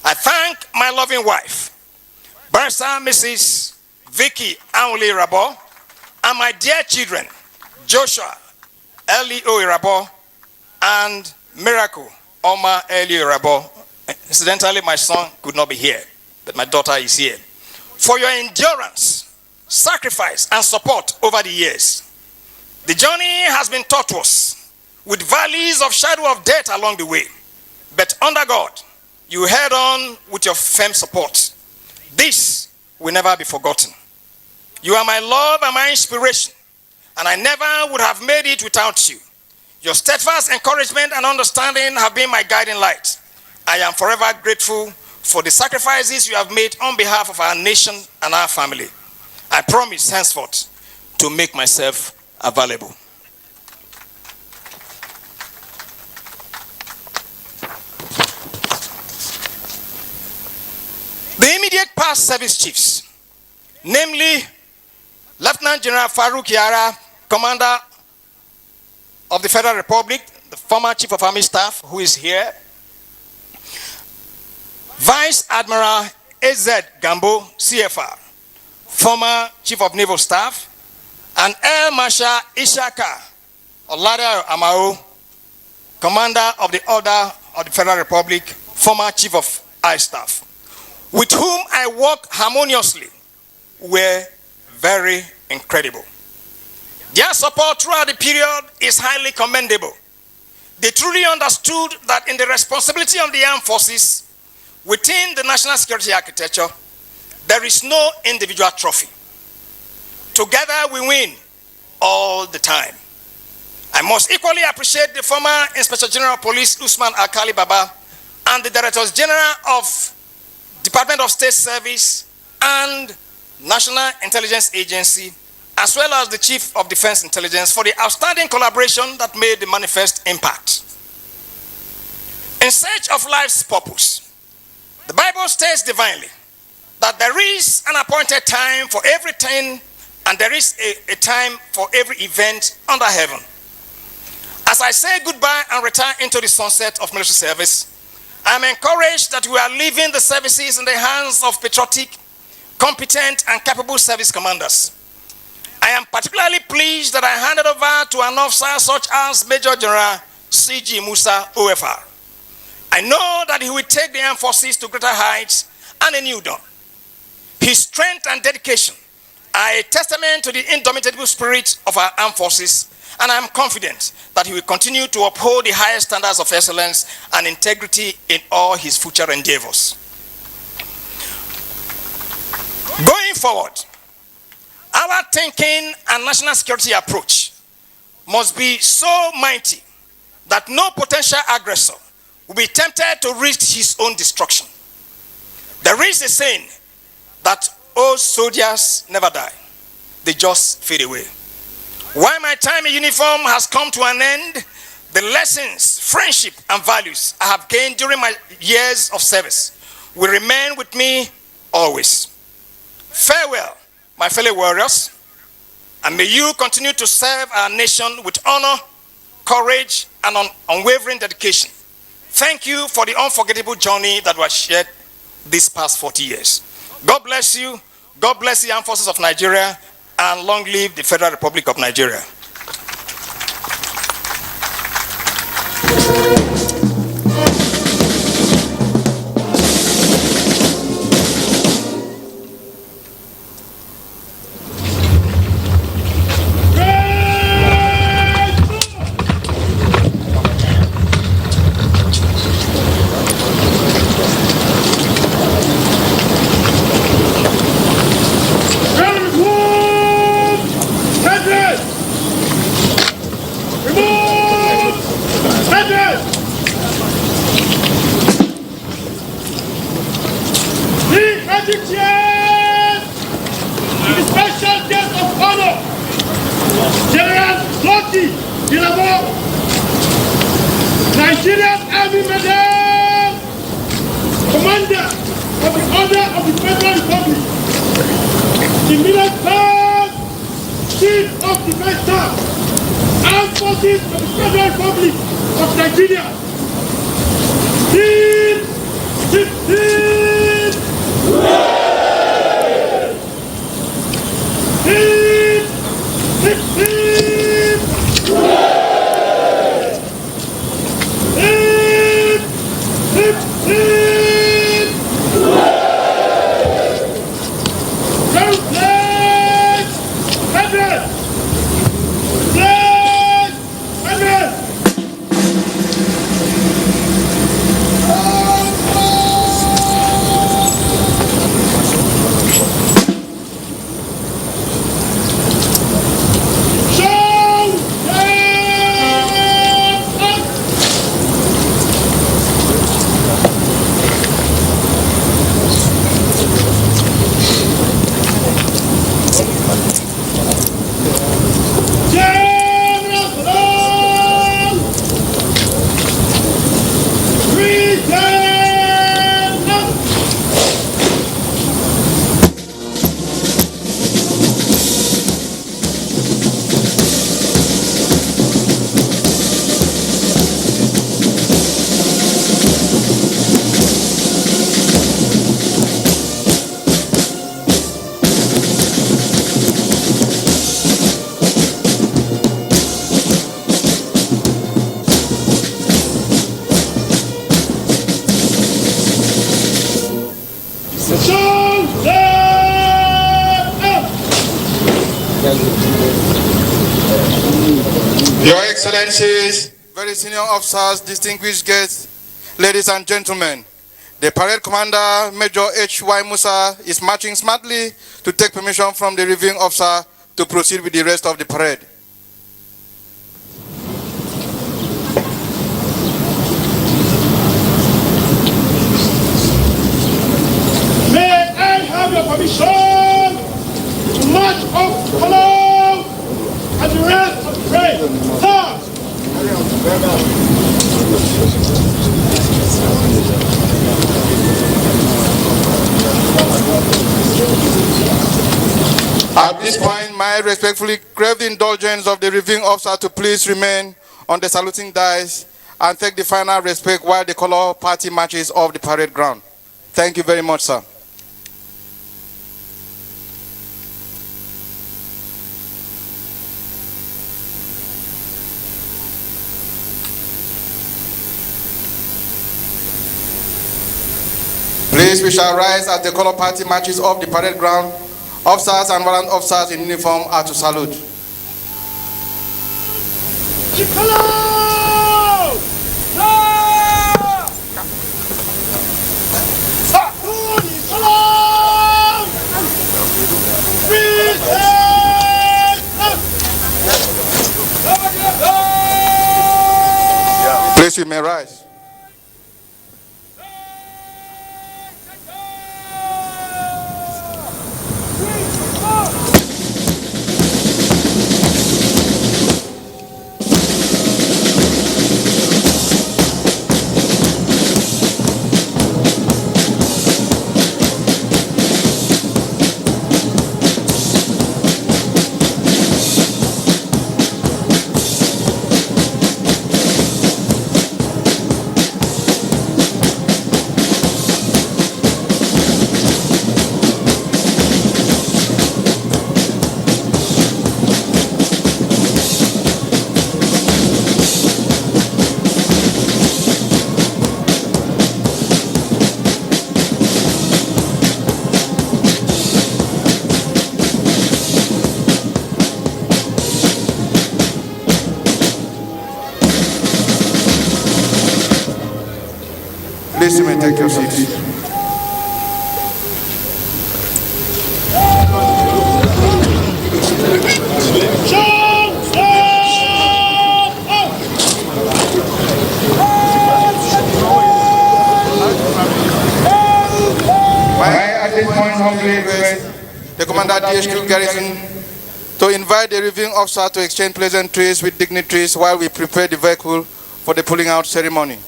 I thank my loving wife, Barrister Mrs. Vicky Anwuli Irabor, and my dear children, Joshua L.E.O. Irabor and Miracle Oma L.E.O. Irabor. Incidentally, my son could not be here, but my daughter is here. For your endurance, sacrifice, and support over the years. The journey has been tortuous, with valleys of shadow of death along the way. But under God, you held on with your firm support. This will never be forgotten. You are my love and my inspiration, and I never would have made it without you. Your steadfast encouragement and understanding have been my guiding light. I am forever grateful for the sacrifices you have made on behalf of our nation and our family. I promise henceforth to make myself available. The immediate past service chiefs, namely Lieutenant General Farouk Yara, Commander of the Federal Republic, the former Chief of Army Staff, who is here, Vice Admiral A.Z. Gambo, CFR, former Chief of Naval Staff, and Air Marshal Ishaka Olada Amao, Commander of the Order of the Federal Republic, former Chief of Air Staff, with whom I work harmoniously, were very incredible. Their support throughout the period is highly commendable. They truly understood that in the responsibility of the armed forces, within the national security architecture, there is no individual trophy. Together we win all the time. I must equally appreciate the former Inspector General of Police, Usman Alkali Baba, and the Directors General of Department of State Service and National Intelligence Agency, as well as the Chief of Defense Intelligence, for the outstanding collaboration that made the manifest impact. In search of life's purpose, The Bible states divinely that there is an appointed time for everything, and there is a time for every event under heaven. As I say goodbye and retire into the sunset of military service, I am encouraged that we are leaving the services in the hands of patriotic, competent, and capable service commanders. I am particularly pleased that I handed over to an officer such as Major General C.G. Musa, OFR. I know that he will take the armed forces to greater heights and a new dawn. His strength and dedication are a testament to the indomitable spirit of our armed forces, and I am confident that he will continue to uphold the highest standards of excellence and integrity in all his future endeavors. Going forward, our thinking and national security approach must be so mighty that no potential aggressor will be tempted to risk his own destruction. There is a saying that old soldiers never die, they just fade away. While my time in uniform has come to an end, the lessons, friendship, and values I have gained during my years of service will remain with me always. Farewell, my fellow warriors, and may you continue to serve our nation with honor, courage, and unwavering dedication. Thank you for the unforgettable journey that was shared these past 40 years. God bless you. God bless the armed forces of Nigeria, and long live the Federal Republic of Nigeria. Irabor, Nigerian Army Medal, Commander of the Order of the Federal Republic, the Military Chief of Defense Staff, Armed Forces of the Federal Republic of Nigeria, Team 16, Team 16, Your Excellencies, very senior officers, distinguished guests, ladies and gentlemen, the parade commander, Major H.Y. Musa, is marching smartly to take permission from the reviewing officer to proceed with the rest of the parade. May I have your permission to march off color and the rest of the parade? Sir! At this point, may I respectfully crave the indulgence of the reviewing officer to please remain on the saluting dais and take the final respect while the color party marches off the parade ground. Thank you very much, sir. Please, we shall rise as the color party marches off the parade ground. Officers and warrant officers in uniform are to salute. Please, you may rise. Please, you may take your seats. At this point, humbly request the Commander DHQ Garrison to invite the reviewing officer to exchange pleasantries with dignitaries while we prepare the vehicle for the pulling out ceremony.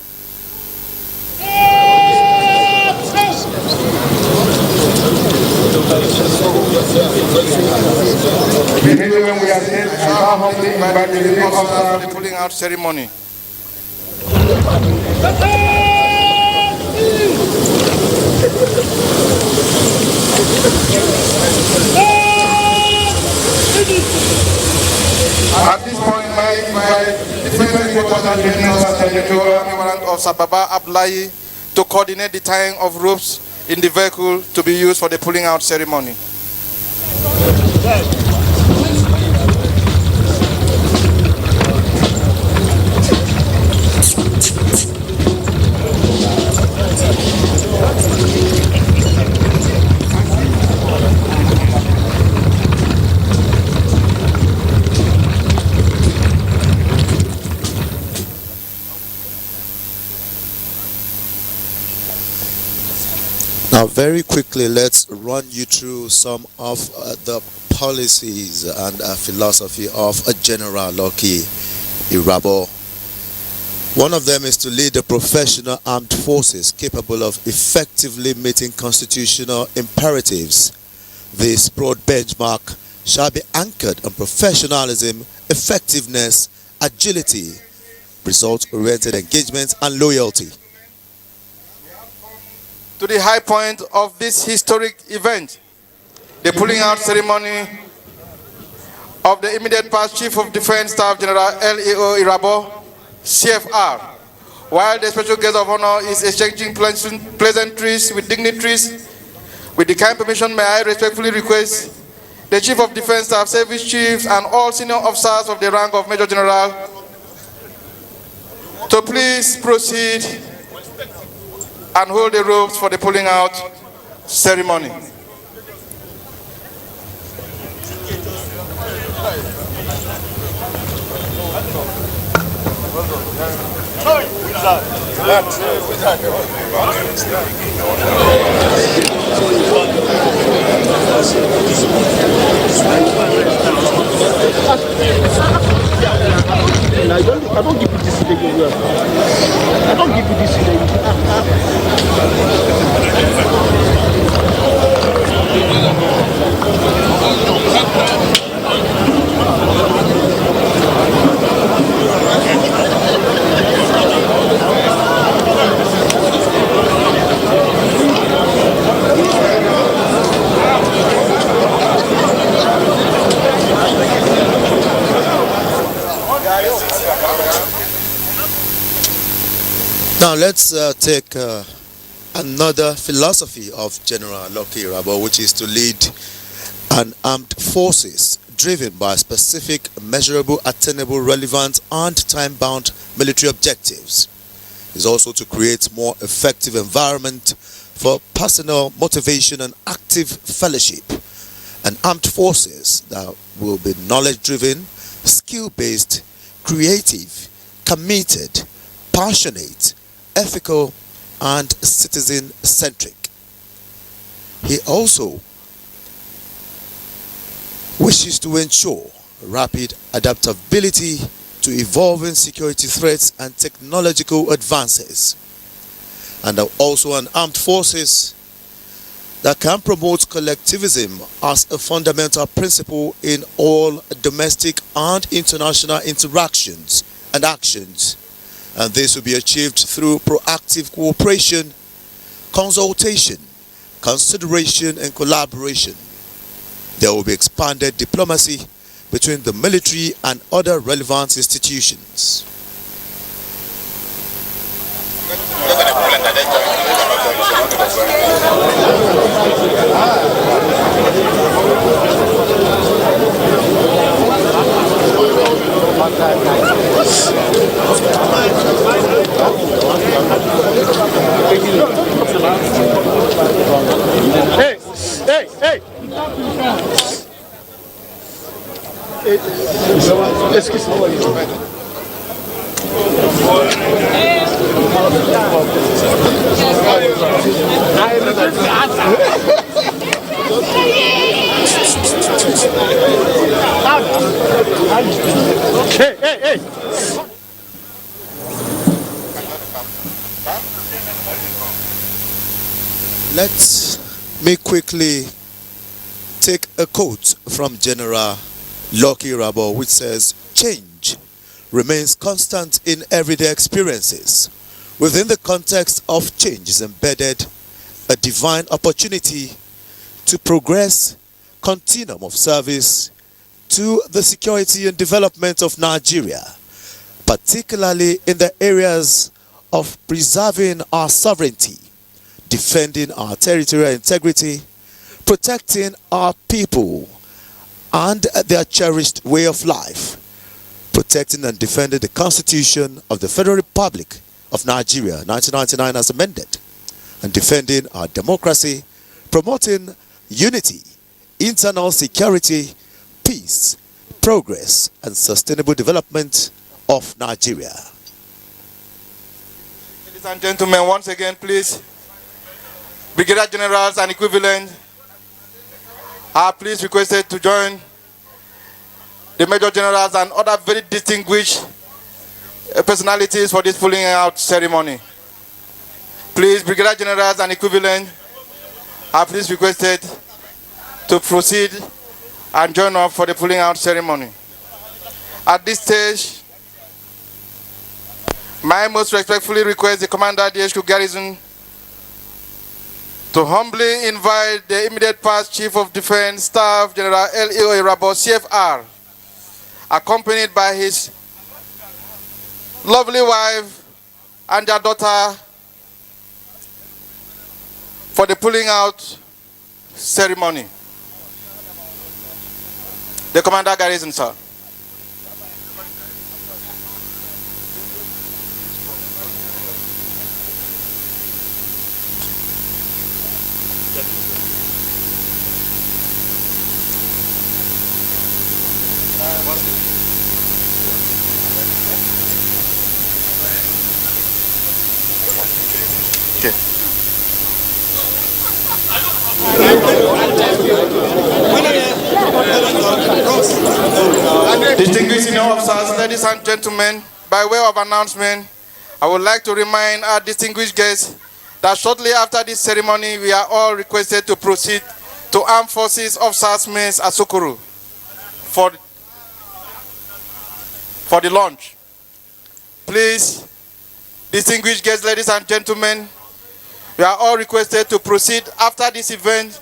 When we are said, I shall humbly invite the reviewing officer for the pulling out ceremony. At this point, I invite the Federal Important Warrant Officer Baba Abdullahi to coordinate the tying of ropes in the vehicle to be used for the pulling out ceremony. Now, very quickly, let's run you through some of the policies and philosophy of General Lucky Irabor. One of them is to lead the professional armed forces capable of effectively meeting constitutional imperatives. This broad benchmark shall be anchored on professionalism, effectiveness, agility, result-oriented engagement, and loyalty. To the high point of this historic event, the pulling out ceremony of the immediate past Chief of Defense Staff General L.E.O. Irabor, CFR, while the special guest of honor is exchanging pleasantries with dignitaries. With the kind permission, may I respectfully request the Chief of Defense Staff, Service Chiefs, and all senior officers of the rank of Major General to please proceed and hold the ropes for the pulling out ceremony. I don't give you this today. I don't give you this today. Now let's take another philosophy of General Lucky Irabor, which is to lead an armed forces driven by specific, measurable, attainable, relevant, and time-bound military objectives. Is also to create more effective environment for personal motivation and active fellowship, and armed forces that will be knowledge-driven, skill-based, creative, committed, passionate, ethical, and citizen-centric. He also wishes to ensure rapid adaptability to evolving security threats and technological advances, and also an armed forces that can promote collectivism as a fundamental principle in all domestic and international interactions and actions, and this will be achieved through proactive cooperation, consultation, consideration, and collaboration. There will be expanded diplomacy between the military and other relevant institutions. Hey! Excuse me. Hey! Let me quickly take a quote from General Lucky Irabor, which says, "Change remains constant in everyday experiences. Within the context of change is embedded a divine opportunity to progress continuum of service to the security and development of Nigeria, particularly in the areas of preserving our sovereignty, defending our territorial integrity, protecting our people and their cherished way of life, protecting and defending the Constitution of the Federal Republic of Nigeria, 1999 as amended, and defending our democracy, promoting unity, internal security, peace, progress, and sustainable development of Nigeria." Ladies and gentlemen, once again, please, Brigadier Generals and equivalent are please requested to join the Major Generals and other very distinguished personalities for this pulling out ceremony. Please, Brigadier Generals and equivalent are please requested to proceed and join up for the pulling out ceremony. At this stage, may I most respectfully request the Commander of the HQ Garrison to humbly invite the immediate past Chief of Defense Staff, General L.E.O. Irabor, CFR, accompanied by his lovely wife and their daughter for the pulling out ceremony. The Commander Garrison, sir. Okay. Distinguished senior officers, ladies and gentlemen, by way of announcement, I would like to remind our distinguished guests that shortly after this ceremony, we are all requested to proceed to Armed Forces Officers Mess at Sokoro for the launch. Please, distinguished guests, ladies and gentlemen, we are all requested to proceed after this event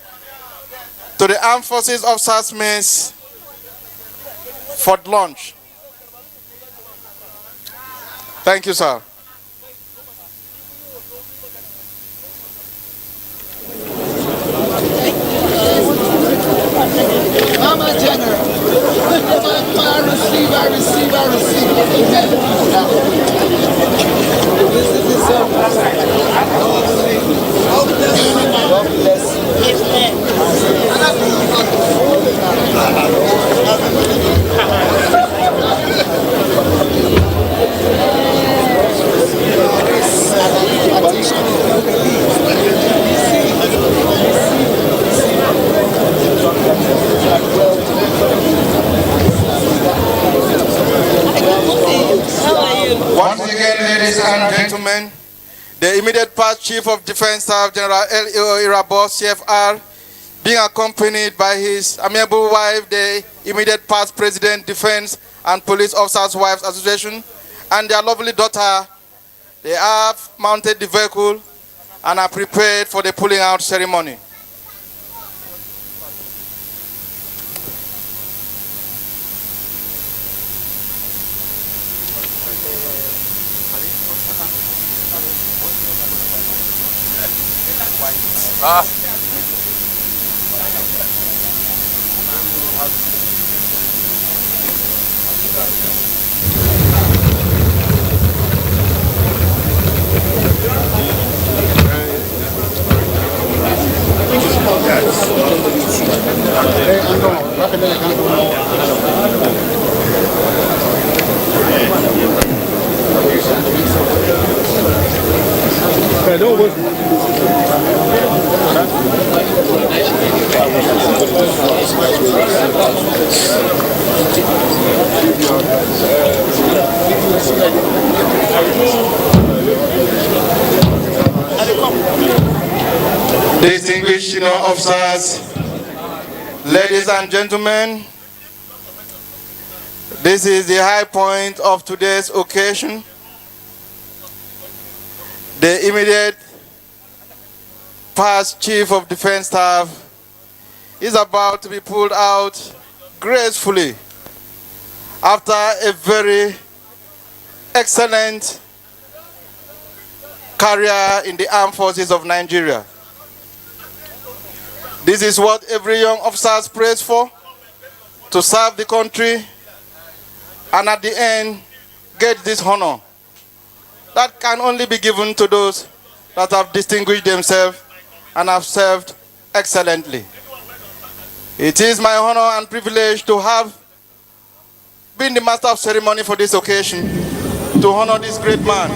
to the Armed Forces Officers Mess for the launch. Thank you, sir. Once again, ladies and gentlemen, the immediate past Chief of Defense Staff, General Irabor, CFR, being accompanied by his amiable wife, the immediate past President, Defense and Police Officers' Wives Association, and their lovely daughter. They have mounted the vehicle and are prepared for the pulling out ceremony. Distinguished senior officers, ladies and gentlemen, this is the high point of today's occasion. The immediate past Chief of Defense Staff is about to be pulled out gracefully after a very excellent career in the armed forces of Nigeria. This is what every young officer prays for, to serve the country and at the end get this honor. That can only be given to those that have distinguished themselves and have served excellently. It is my honor and privilege to have been the master of ceremony for this occasion, to honor this great man,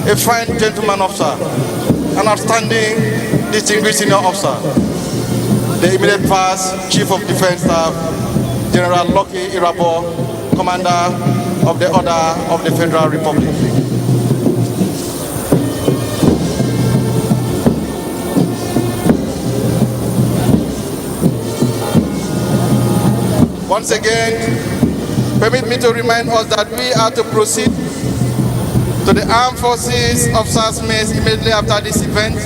a fine gentleman officer, an outstanding distinguished senior officer, the immediate past Chief of Defense Staff, General Lucky Irabor, Commander of the Order of the Federal Republic. Once again, permit me to remind us that we are to proceed to the Armed Forces Officers' Mess immediately after this event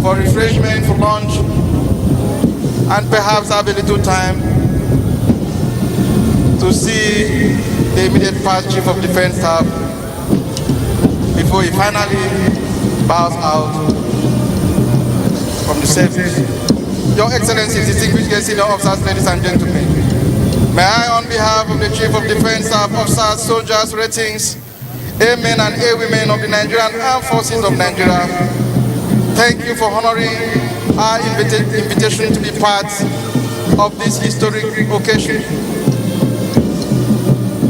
for refreshment, for lunch, and perhaps have a little time to see the immediate past Chief of Defense Staff before he finally bows out from the service. Your Excellencies, distinguished guests, senior officers, ladies and gentlemen, may I, on behalf of the Chief of Defense Staff, officers, soldiers, ratings, airmen and airwomen of the Nigerian Armed Forces of Nigeria, thank you for honoring our invitation to be part of this historic occasion.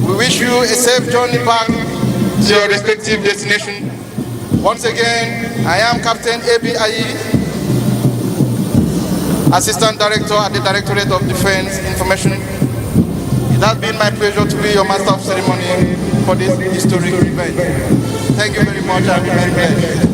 We wish you a safe journey back to your respective destination. Once again, I am Captain A.B. Ayi, Assistant Director at the Directorate of Defense Information. It has been my pleasure to be your master of ceremony for this historic event. Thank you very much. I remain blessed.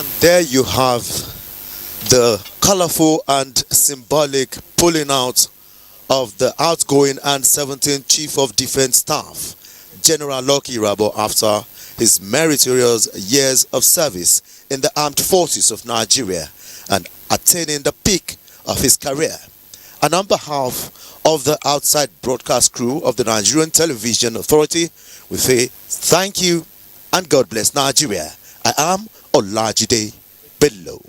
And there you have the colorful and symbolic pulling out of the outgoing and 17th Chief of Defense Staff, General Lucky Irabor, after his meritorious years of service in the armed forces of Nigeria and attaining the peak of his career. And on behalf of the outside broadcast crew of the Nigerian Television Authority, we say thank you and God bless Nigeria. I am Olajide Bello.